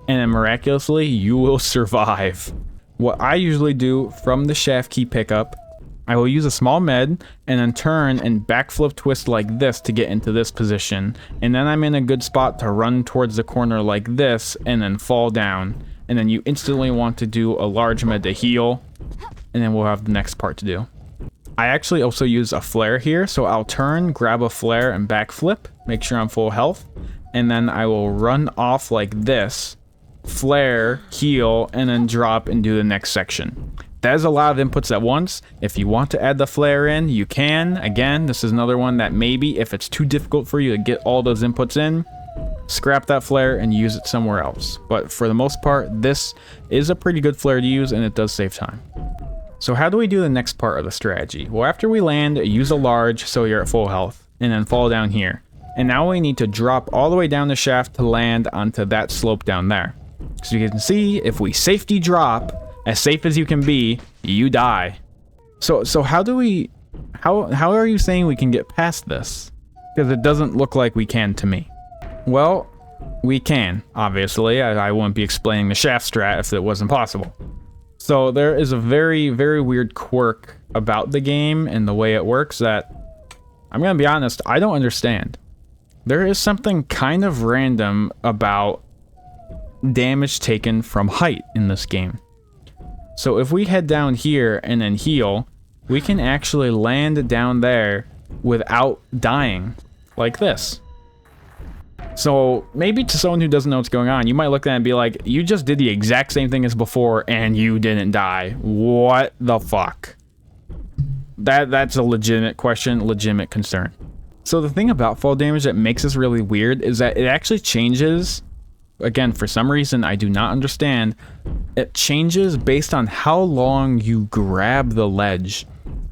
and then miraculously, you will survive. What I usually do from the shaft key pickup, I will use a small med, and then turn and backflip twist like this to get into this position. And then I'm in a good spot to run towards the corner like this, and then fall down. And then you instantly want to do a large med to heal, and then we'll have the next part to do. I actually also use a flare here, so I'll turn, grab a flare, and backflip, make sure I'm full health, and then I will run off like this, flare, heal, and then drop and do the next section. that is a lot of inputs at once. If you want to add the flare in, you can. Again, this is another one that maybe if it's too difficult for you to get all those inputs in, scrap that flare and use it somewhere else. But for the most part, this is a pretty good flare to use, and it does save time. So how do we do the next part of the strategy? Well, after we land, use a large so you're at full health, and then fall down here. And now we need to drop all the way down the shaft to land onto that slope down there. So you can see, if we safety drop, as safe as you can be, you die. So how do we... How are you saying we can get past this? Because it doesn't look like we can to me. Well, we can, obviously. I wouldn't be explaining the shaft strat if it wasn't possible. So there is a very, very weird quirk about the game and the way it works that, I'm gonna be honest, I don't understand. There is something kind of random about damage taken from height in this game. So if we head down here and then heal, we can actually land down there without dying, like this. So maybe to someone who doesn't know what's going on, you might look at it and be like, you just did the exact same thing as before and you didn't die. What the fuck? That's a legitimate question, legitimate concern. So the thing about fall damage that makes this really weird is that it actually changes. Again, for some reason I do not understand. It changes based on how long you grab the ledge.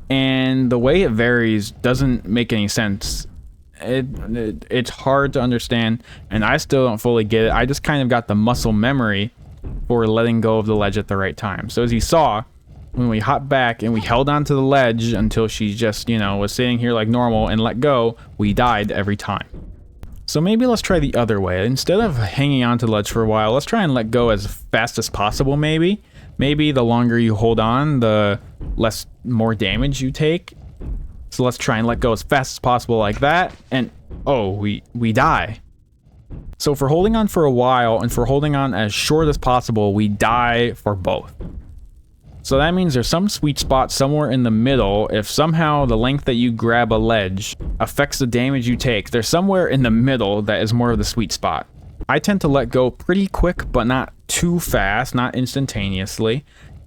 And the way it varies doesn't make any sense. It's hard to understand, and I still don't fully get it. I just kind of got the muscle memory for letting go of the ledge at the right time. So as you saw, when we hopped back and we held onto the ledge until she just, you know, was sitting here like normal and let go, we died every time. So maybe let's try the other way. Instead of hanging onto the ledge for a while, let's try and let go as fast as possible maybe. Maybe the longer you hold on, the more damage you take. So let's try and let go as fast as possible like that, and oh, we die. So for holding on for a while and for holding on as short as possible, we die for both. So that means there's some sweet spot somewhere in the middle. If somehow the length that you grab a ledge affects the damage you take, there's somewhere in the middle that is more of the sweet spot. I tend to let go pretty quick, but not too fast, not instantaneously.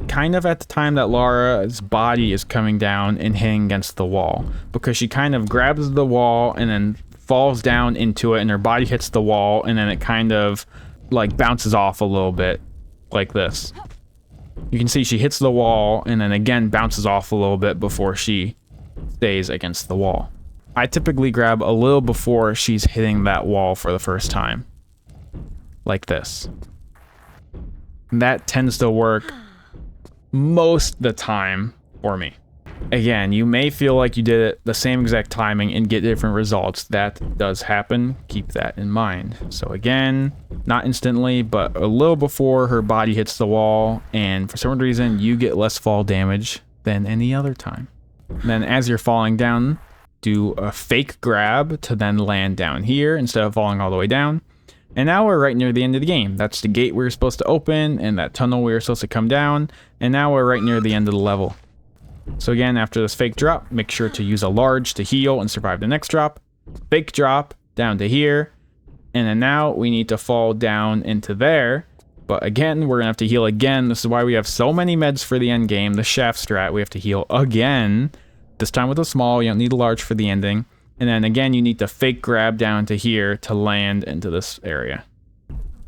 Kind of at the time that Lara's body is coming down and hitting against the wall, because she kind of grabs the wall and then falls down into it, and her body hits the wall, and then it kind of like bounces off a little bit like this. You can see she hits the wall and then again bounces off a little bit before she stays against the wall. I typically grab a little before she's hitting that wall for the first time, like this. That tends to work most of the time for me. Again, you may feel like you did it the same exact timing and get different results. That does happen. Keep that in mind. So again, not instantly, but a little before her body hits the wall, and for some reason you get less fall damage than any other time. Then as you're falling down, do a fake grab to then land down here instead of falling all the way down. And now we're right near the end of the game. That's the gate we were supposed to open and that tunnel we were supposed to come down. And now we're right near the end of the level. So again, after this fake drop, make sure to use a large to heal and survive the next drop. Fake drop down to here. And then now we need to fall down into there. But again, we're going to have to heal again. This is why we have so many meds for the end game. The Shaft Strat, we have to heal again. This time with a small, you don't need a large for the ending. And then again, you need to fake grab down to here to land into this area.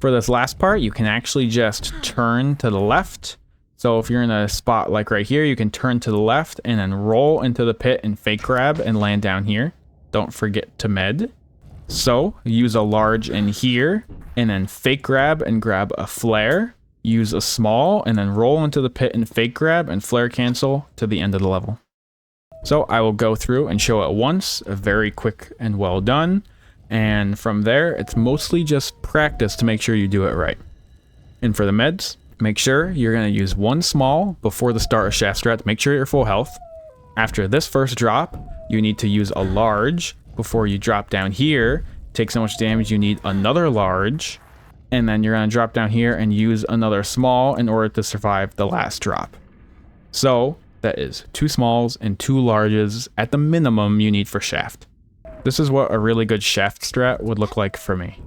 For this last part, you can actually just turn to the left. So if you're in a spot like right here, you can turn to the left and then roll into the pit and fake grab and land down here. Don't forget to med. So use a large in here and then fake grab and grab a flare. Use a small and then roll into the pit and fake grab and flare cancel to the end of the level. So I will go through and show it once, very quick and well done. And from there, it's mostly just practice to make sure you do it right. And for the meds, make sure you're going to use one small before the start of Shaft Strat to make sure you're full health. After this first drop, you need to use a large before you drop down here. Take so much damage, you need another large. And then you're going to drop down here and use another small in order to survive the last drop. So that is 2 smalls and 2 larges at the minimum you need for Shaft. This is what a really good Shaft Strat would look like for me.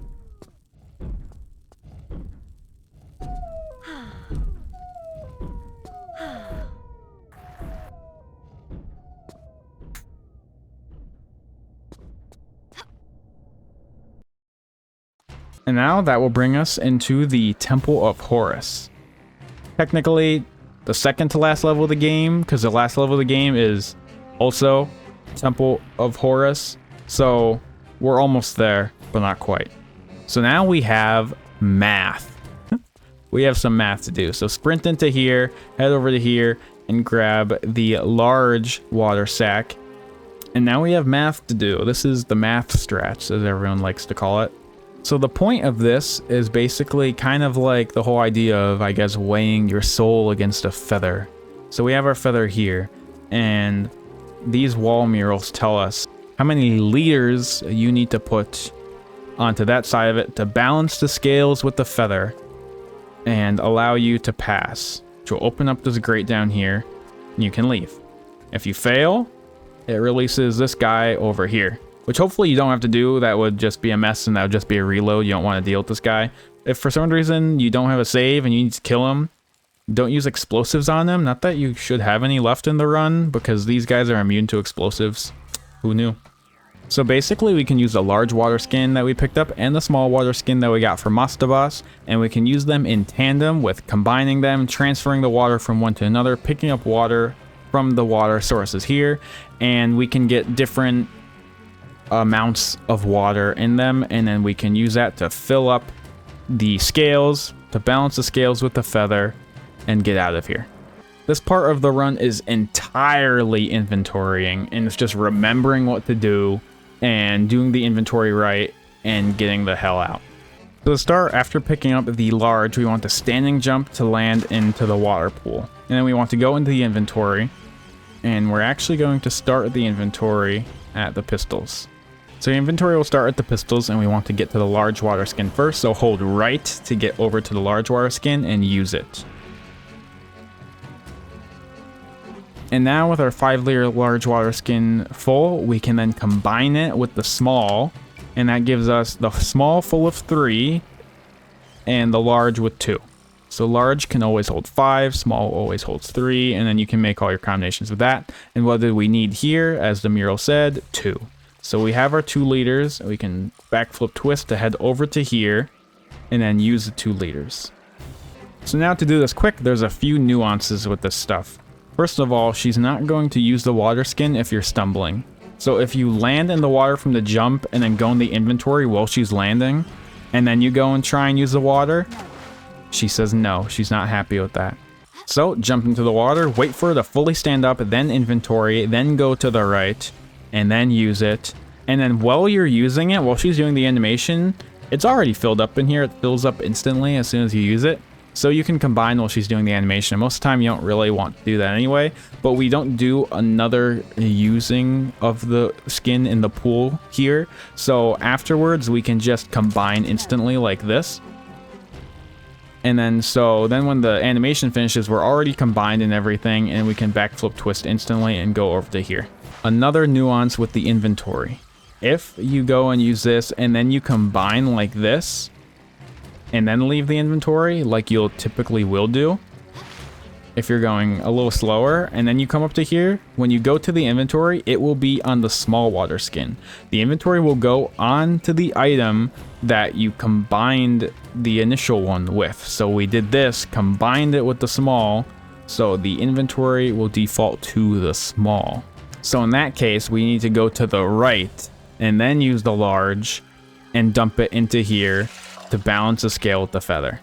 And now that will bring us into the Temple of Horus. Technically, the second to last level of the game, because the last level of the game is also Temple of Horus. So we're almost there, but not quite. So now we have math. We have some math to do. So sprint into here, head over to here, and grab the large water sack. And now we have math to do. This is the math strats, as everyone likes to call it. So the point of this is basically kind of like the whole idea of, I guess, weighing your soul against a feather. So we have our feather here, and these wall murals tell us how many liters you need to put onto that side of it to balance the scales with the feather and allow you to pass. Which will open up this grate down here, and you can leave. If you fail, it releases this guy over here, which hopefully you don't have to do. That would just be a mess, and that would just be a reload. You don't want to deal with this guy. If for some reason you don't have a save and you need to kill him, don't use explosives on him. Not that you should have any left in the run, because these guys are immune to explosives. Who knew? So basically we can use the large water skin that we picked up and the small water skin that we got from Mastabas, and we can use them in tandem with combining them, transferring the water from one to another, picking up water from the water sources here, and we can get different amounts of water in them, and then we can use that to fill up the scales, to balance the scales with the feather, and get out of here. This part of the run is entirely inventorying, and it's just remembering what to do and doing the inventory right and getting the hell out. So to start, after picking up the large, we want to standing jump to land into the water pool. And then we want to go into the inventory, and we're actually going to start the inventory at the pistols. So the inventory will start at the pistols, and we want to get to the large water skin first, so hold right to get over to the large water skin and use it. And now with our 5-liter large water skin full, we can then combine it with the small, and that gives us the small full of 3 and the large with 2. So large can always hold 5, small always holds 3, and then you can make all your combinations with that. And what do we need here, as the mural said? 2. So we have our 2 liters, we can backflip twist to head over to here, and then use the 2 liters. So now to do this quick, there's a few nuances with this stuff. First of all, she's not going to use the water skin if you're stumbling. So if you land in the water from the jump and then go in the inventory while she's landing, and then you go and try and use the water, she says no, she's not happy with that. So jump into the water, wait for her to fully stand up, then inventory, then go to the right, and then use it. And then while you're using it, while she's doing the animation, it's already filled up in here. It fills up instantly as soon as you use it. So you can combine while she's doing the animation. Most of the time you don't really want to do that anyway, but we don't do another using of the skin in the pool here. So afterwards we can just combine instantly like this. And then when the animation finishes, we're already combined and everything, and we can backflip twist instantly and go over to here. Another nuance with the inventory. If you go and use this and then you combine like this, and then leave the inventory like you'll typically will do, if you're going a little slower, and then you come up to here, when you go to the inventory, it will be on the small water skin. The inventory will go on to the item that you combined the initial one with. So we did this, combined it with the small, so the inventory will default to the small. So in that case, we need to go to the right and then use the large and dump it into here to balance the scale with the feather.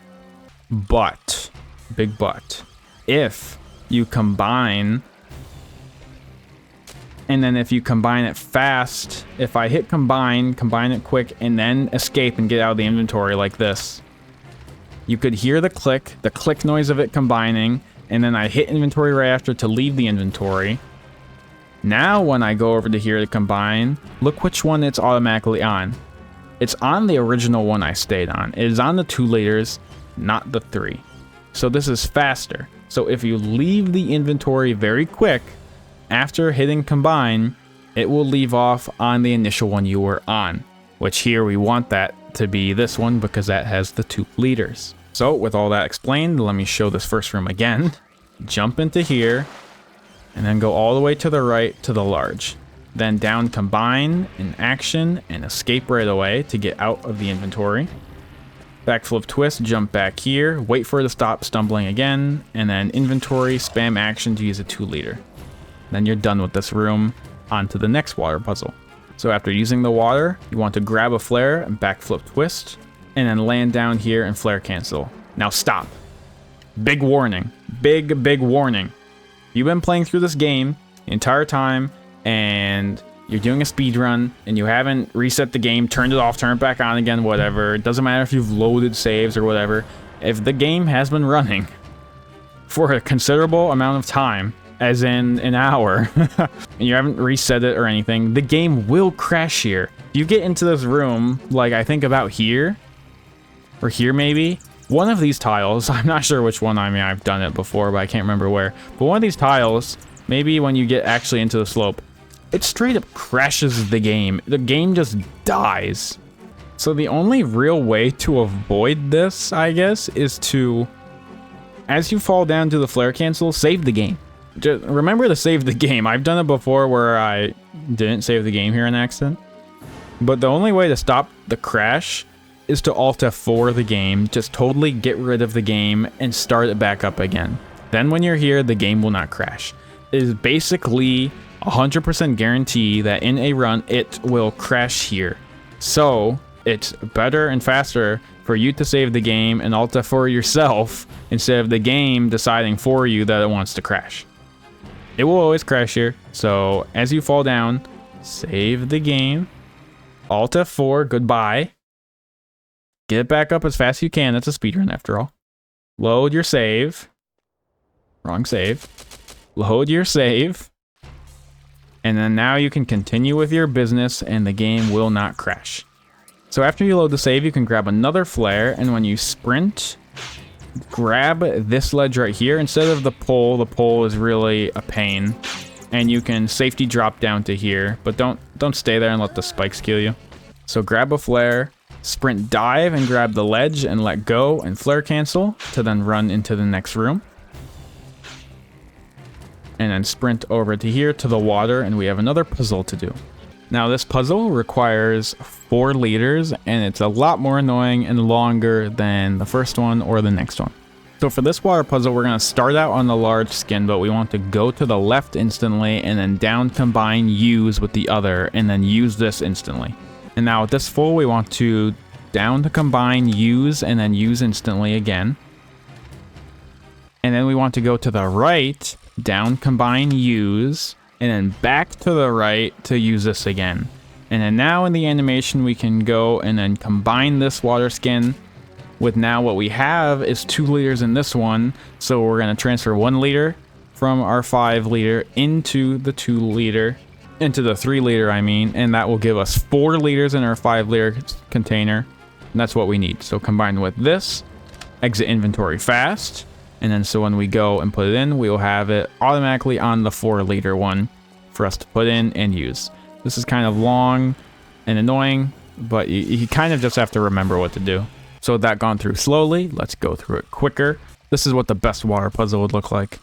But, big but, if you combine, and then if you combine it fast, if I hit combine it quick, and then escape and get out of the inventory like this, you could hear the click noise of it combining, and then I hit inventory right after to leave the inventory. Now when I go over to here to combine, look which one it's automatically on. It's on the original one I stayed on. It is on the 2 liters, not the 3. So this is faster. So if you leave the inventory very quick, after hitting combine, it will leave off on the initial one you were on. Which here we want that to be this one because that has the 2 liters. So with all that explained, let me show this first room again. Jump into here, and then go all the way to the right to the large. Then down combine in action and escape right away to get out of the inventory. Backflip twist, jump back here, wait for it to stop stumbling again, and then inventory, spam action to use a 2-liter. Then you're done with this room. On to the next water puzzle. So after using the water, you want to grab a flare and backflip twist, and then land down here and flare cancel. Now stop. Big warning. Big warning. You've been playing through this game the entire time, and you're doing a speed run, and you haven't reset the game, turned it off, turned it back on again, whatever. It doesn't matter if you've loaded saves or whatever. If the game has been running for a considerable amount of time, as in an hour, and you haven't reset it or anything, the game will crash here. You get into this room, like I think about here, or here maybe, one of these tiles, I'm not sure which one, I mean, I've done it before, but I can't remember where, but one of these tiles, maybe when you get actually into the slope, it straight up crashes the game. The game just dies. So the only real way to avoid this, I guess, is to, as you fall down to the flare cancel, save the game. Just remember to save the game. I've done it before where I didn't save the game here in accident. But the only way to stop the crash is to Alt F4 the game, just totally get rid of the game and start it back up again. Then when you're here, the game will not crash. It is basically 100% guarantee that in a run, it will crash here. So it's better and faster for you to save the game and Alt F4 yourself instead of the game deciding for you that it wants to crash. It will always crash here. So as you fall down, save the game, Alt F4, goodbye. Get it back up as fast as you can. That's a speedrun after all. Load your save. Wrong save. Load your save. And then now you can continue with your business and the game will not crash. So after you load the save, you can grab another flare, and when you sprint, grab this ledge right here. Instead of the pole is really a pain. And you can safety drop down to here, but don't stay there and let the spikes kill you. So grab a flare, sprint dive and grab the ledge and let go and flare cancel to then run into the next room. And then sprint over to here to the water, and we have another puzzle to do. Now this puzzle requires 4 liters, and it's a lot more annoying and longer than the first one or the next one. So for this water puzzle, we're going to start out on the large skin, but we want to go to the left instantly and then down combine use with the other and then use this instantly. And now with this full, we want to down to combine use and then use instantly again. And then we want to go to the right, down combine use, and then back to the right to use this again. And then now in the animation, we can go and then combine this water skin with now what we have is 2 liters in this one. So we're going to transfer 1 liter from our 5 liter into the 2 liter, into the 3 liter, I mean, and that will give us 4 liters in our 5 liter container. And that's what we need. So combined with this, exit inventory fast. And then so when we go and put it in, we will have it automatically on the 4 liter one for us to put in and use. This is kind of long and annoying, but you kind of just have to remember what to do. So with that gone through slowly, let's go through it quicker. This is what the best water puzzle would look like.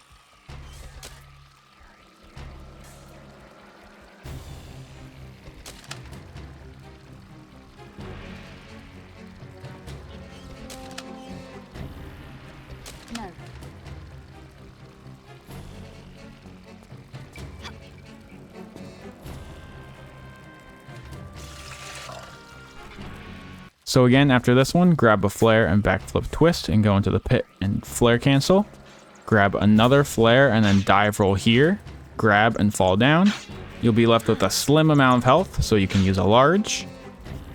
So again, after this one, grab a flare and backflip twist and go into the pit and flare cancel. Grab another flare and then dive roll here. Grab and fall down. You'll be left with a slim amount of health, so you can use a large.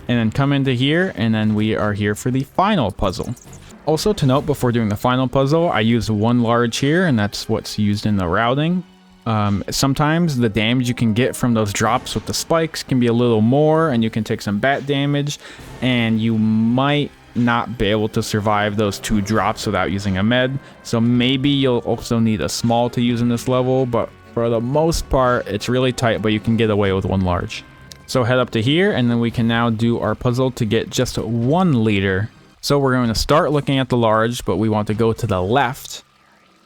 And then come into here, and then we are here for the final puzzle. Also to note, before doing the final puzzle, I used 1 large here, and that's what's used in the routing. Sometimes the damage you can get from those drops with the spikes can be a little more, and you can take some bat damage, and you might not be able to survive those 2 drops without using a med. So maybe you'll also need a small to use in this level, but for the most part, it's really tight, but you can get away with 1 large. So head up to here, and then we can now do our puzzle to get just 1 liter. So we're going to start looking at the large, but we want to go to the left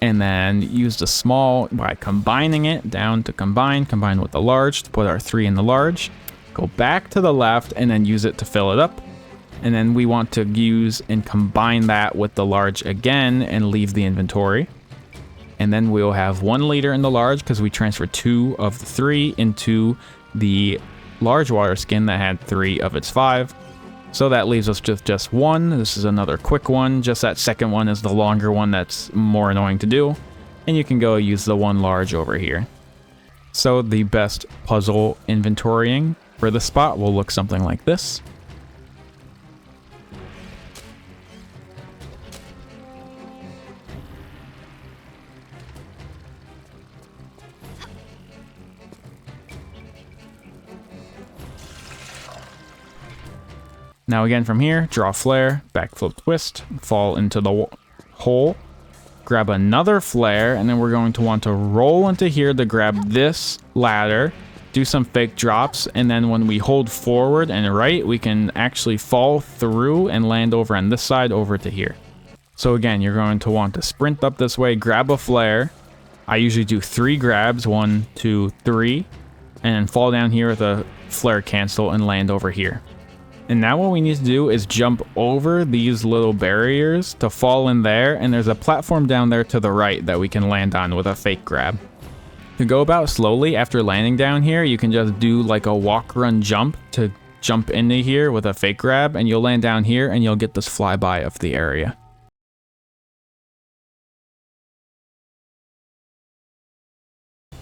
and then use the small by combining it down to combine with the large to put our 3 in the large. Go back to the left and then use it to fill it up. And then we want to use and combine that with the large again and leave the inventory. And then we'll have 1 liter in the large because we transferred 2 of the 3 into the large water skin that had 3 of its 5. So that leaves us with just 1. This is another quick one. Just that second one is the longer one that's more annoying to do. And you can go use the 1 large over here. So the best puzzle inventorying for the spot will look something like this. Now again from here, draw flare, backflip twist, fall into the hole, grab another flare, and then we're going to want to roll into here to grab this ladder, do some fake drops, and then when we hold forward and right, we can actually fall through and land over on this side over to here. So again, you're going to want to sprint up this way, grab a flare. I usually do 3 grabs, 1, 2, 3, and then fall down here with a flare cancel and land over here. And now what we need to do is jump over these little barriers to fall in there, and there's a platform down there to the right that we can land on with a fake grab. To go about slowly after landing down here, you can just do like a walk, run, jump to jump into here with a fake grab, and you'll land down here and you'll get this flyby of the area.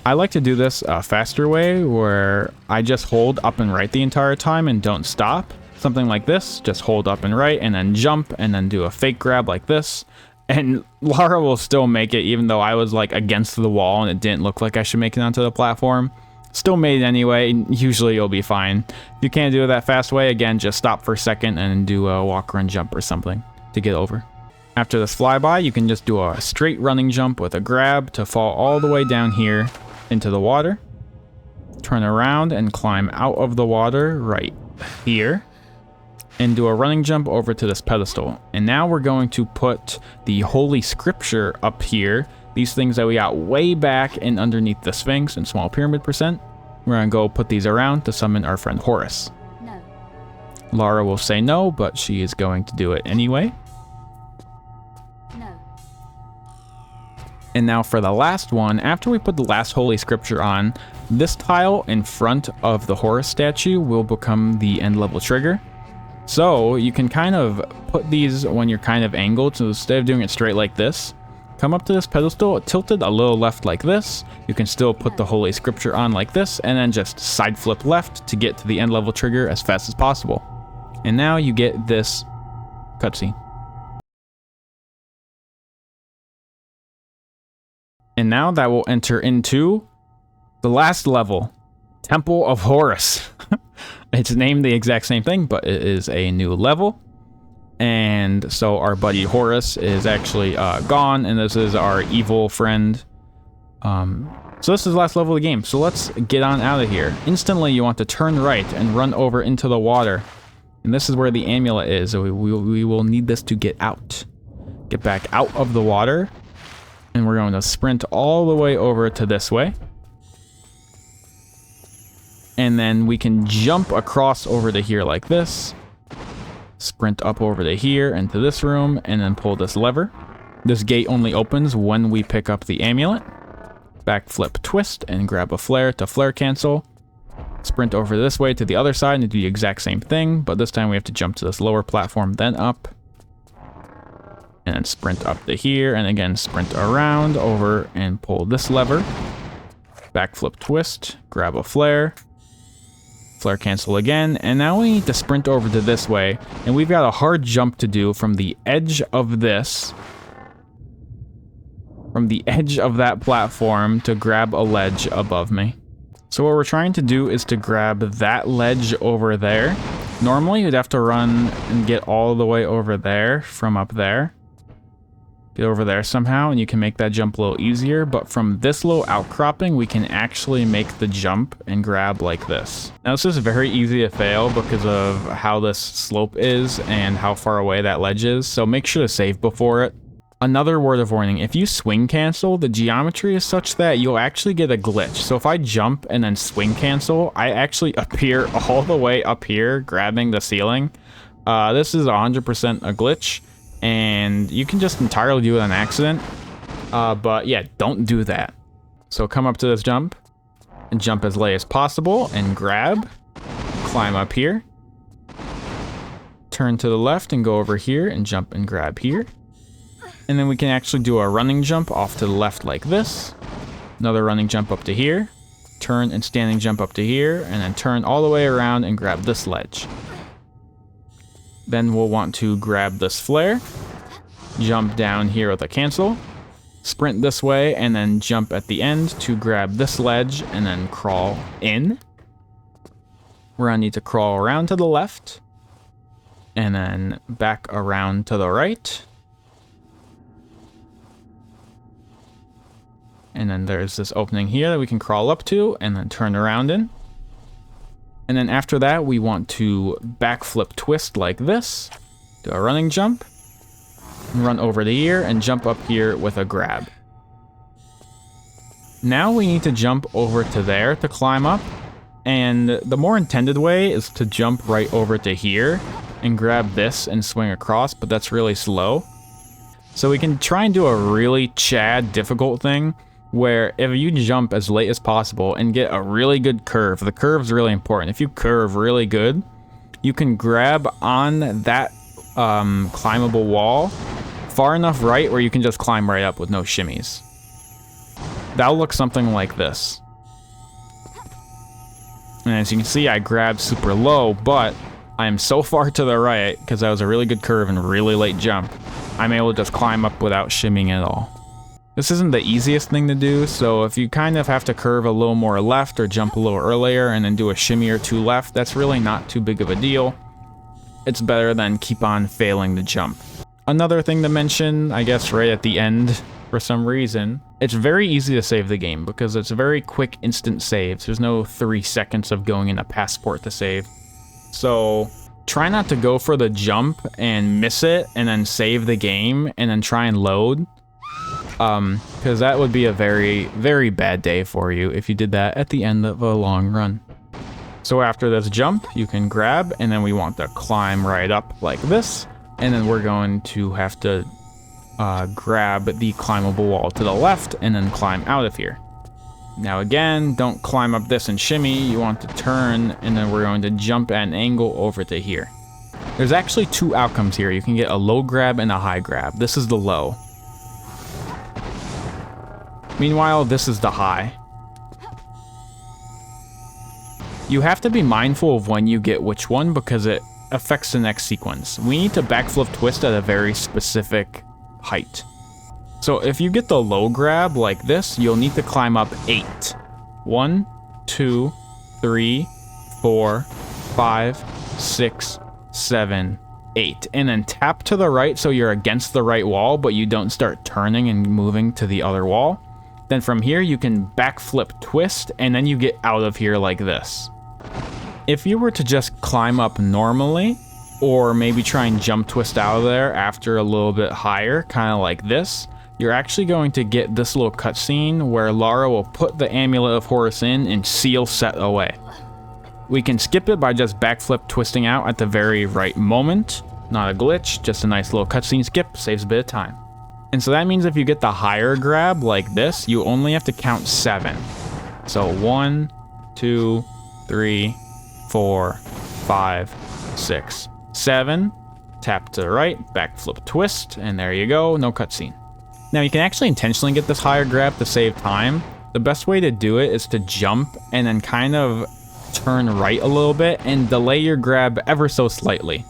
I like to do this a faster way where I just hold up and right the entire time and don't stop. Something like this, just hold up and right and then jump and then do a fake grab like this. And Lara will still make it even though I was like against the wall and it didn't look like I should make it onto the platform. Still made it anyway, usually you'll be fine. If you can't do it that fast way, again, just stop for a second and do a walk, run, jump or something to get over. After this flyby, you can just do a straight running jump with a grab to fall all the way down here into the water. Turn around and climb out of the water right here. And do a running jump over to this pedestal. And now we're going to put the Holy Scripture up here. These things that we got way back and underneath the Sphinx and Small Pyramid percent. We're going to go put these around to summon our friend Horus. No. Lara will say no, but she is going to do it anyway. No. And now for the last one, after we put the last Holy Scripture on, this tile in front of the Horus statue will become the end level trigger. So you can kind of put these when you're kind of angled. So instead of doing it straight like this, come up to this pedestal, tilted a little left like this. You can still put the Holy Scripture on like this and then just side flip left to get to the end level trigger as fast as possible. And now you get this cutscene. And now that will enter into the last level, Temple of Horus. It's named the exact same thing, but it is a new level. And so our buddy Horus is actually gone, and this is our evil friend. So this is the last level of the game. So let's get on out of here. Instantly, you want to turn right and run over into the water. And this is where the amulet is. So we will need this to get out. Get back out of the water. And we're going to sprint all the way over to this way. And then we can jump across over to here like this. Sprint up over to here into this room and then pull this lever. This gate only opens when we pick up the amulet. Backflip twist and grab a flare to flare cancel. Sprint over this way to the other side and do the exact same thing, but this time we have to jump to this lower platform, then up. And then sprint up to here, and again sprint around over and pull this lever. Backflip twist, grab a flare. Flare cancel again, and now we need to sprint over to this way, and we've got a hard jump to do from the edge of this, from the edge of that platform to grab a ledge above me. So what we're trying to do is to grab that ledge over there. Normally you'd have to run and get all the way over there from up there. Get over there somehow and you can make that jump a little easier, but from this little outcropping we can actually make the jump and grab like this. Now this is very easy to fail because of how this slope is and how far away that ledge is, so make sure to save before it. Another word of warning, if you swing cancel, the geometry is such that you'll actually get a glitch. So if I jump and then swing cancel, I actually appear all the way up here grabbing the ceiling. This is 100% a glitch, and you can just entirely do it on accident. But yeah, don't do that. So come up to this jump, and jump as late as possible, and grab, climb up here, turn to the left and go over here and jump and grab here. And then we can actually do a running jump off to the left like this. Another running jump up to here, turn and standing jump up to here, and then turn all the way around and grab this ledge. Then we'll want to grab this flare, jump down here with a cancel, sprint this way, and then jump at the end to grab this ledge and then crawl in. We're gonna need to crawl around to the left and then back around to the right. And then there's this opening here that we can crawl up to and then turn around in. And then after that, we want to backflip twist like this, do a running jump, and run over to here and jump up here with a grab. Now we need to jump over to there to climb up. And the more intended way is to jump right over to here and grab this and swing across, but that's really slow. So we can try and do a really Chad difficult thing, where if you jump as late as possible and get a really good curve, the curve's really important. If you curve really good, you can grab on that climbable wall far enough right where you can just climb right up with no shimmies. That'll look something like this. And as you can see, I grabbed super low, but I am so far to the right, because that was a really good curve and really late jump, I'm able to just climb up without shimming at all. This isn't the easiest thing to do, so if you kind of have to curve a little more left or jump a little earlier and then do a shimmy or two left, that's really not too big of a deal. It's better than keep on failing to jump. Another thing to mention, I guess right at the end, for some reason, it's very easy to save the game because it's very quick instant saves. There's no 3 seconds of going in a passport to save. So try not to go for the jump and miss it and then save the game and then try and load. Because that would be a very, very bad day for you if you did that at the end of a long run. So after this jump, you can grab, and then we want to climb right up like this, and then we're going to have to grab the climbable wall to the left and then climb out of here. Now again, don't climb up this and shimmy, you want to turn, and then we're going to jump at an angle over to here. There's actually 2 outcomes here. You can get a low grab and a high grab. This is the low. Meanwhile, this is the high. You have to be mindful of when you get which one because it affects the next sequence. We need to backflip twist at a very specific height. So if you get the low grab like this, you'll need to climb up 8. 1, 2, 3, 4, 5, 6, 7, 8. And then tap to the right so you're against the right wall, but you don't start turning and moving to the other wall. Then from here, you can backflip twist, and then you get out of here like this. If you were to just climb up normally, or maybe try and jump twist out of there after a little bit higher, kind of like this, you're actually going to get this little cutscene where Lara will put the Amulet of Horus in and seal set away. We can skip it by just backflip twisting out at the very right moment. Not a glitch, just a nice little cutscene skip, saves a bit of time. And so that means if you get the higher grab like this, you only have to count 7. So 1, 2, 3, 4, 5, 6, 7. Tap to the right, backflip twist, and there you go, no cutscene. Now you can actually intentionally get this higher grab to save time. The best way to do it is to jump and then kind of turn right a little bit and delay your grab ever so slightly.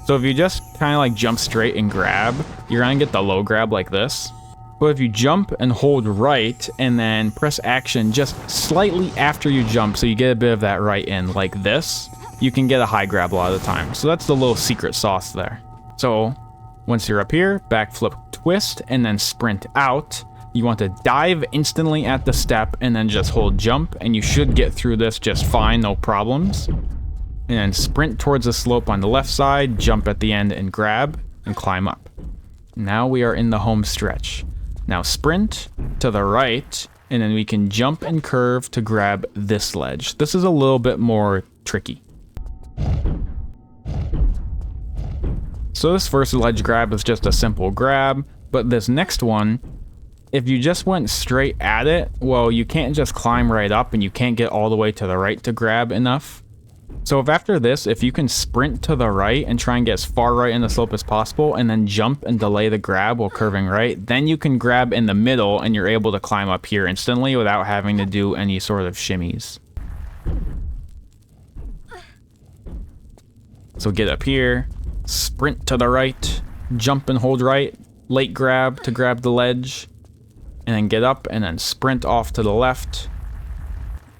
So if you just kind of like jump straight and grab, you're gonna get the low grab like this. But if you jump and hold right and then press action just slightly after you jump so you get a bit of that right in like this, you can get a high grab a lot of the time. So that's the little secret sauce there. So once you're up here, backflip twist and then sprint out. You want to dive instantly at the step and then just hold jump, and you should get through this just fine, no problems. And then sprint towards the slope on the left side, jump at the end and grab, and climb up. Now we are in the home stretch. Now sprint to the right, and then we can jump and curve to grab this ledge. This is a little bit more tricky. So this first ledge grab is just a simple grab, but this next one, if you just went straight at it, well, you can't just climb right up and you can't get all the way to the right to grab enough. So if after this, if you can sprint to the right and try and get as far right in the slope as possible and then jump and delay the grab while curving right, then you can grab in the middle and you're able to climb up here instantly without having to do any sort of shimmies. So get up here, sprint to the right, jump and hold right, late grab to grab the ledge, and then get up and then sprint off to the left,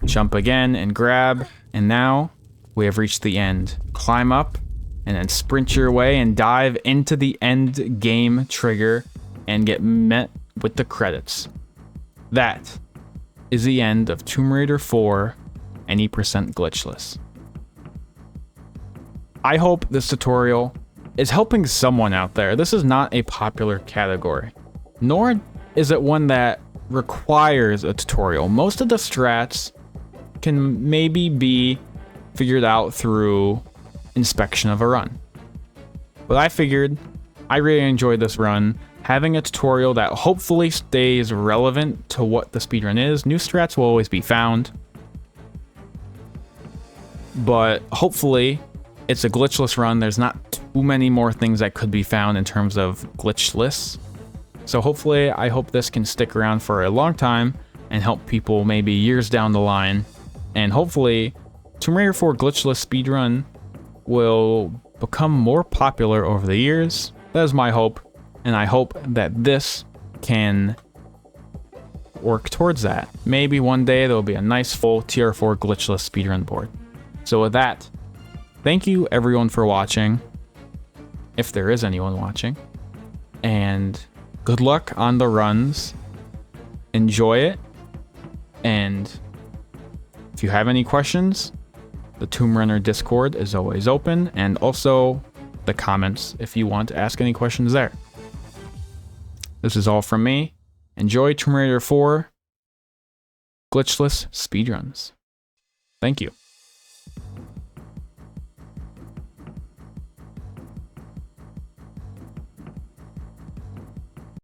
jump again and grab, and now we have reached the end. Climb up and then sprint your way and dive into the end game trigger and get met with the credits. That is the end of Tomb Raider 4 Any Percent Glitchless. I hope this tutorial is helping someone out there. This is not a popular category, nor is it one that requires a tutorial. Most of the strats can maybe be figured out through inspection of a run. But I figured I really enjoyed this run. Having a tutorial that hopefully stays relevant to what the speedrun is. New strats will always be found, but hopefully it's a glitchless run. There's not too many more things that could be found in terms of glitchless. So hopefully, I hope this can stick around for a long time and help people maybe years down the line. And hopefully, Tomb Raider 4 glitchless speedrun will become more popular over the years. That is my hope, and I hope that this can work towards that. Maybe one day there will be a nice full tier 4 glitchless speedrun board. So with that, thank you everyone for watching, if there is anyone watching, and good luck on the runs. Enjoy it, and if you have any questions, the Tomb Runner Discord is always open, and also the comments if you want to ask any questions there. This is all from me. Enjoy Tomb Raider 4 glitchless speedruns. Thank you.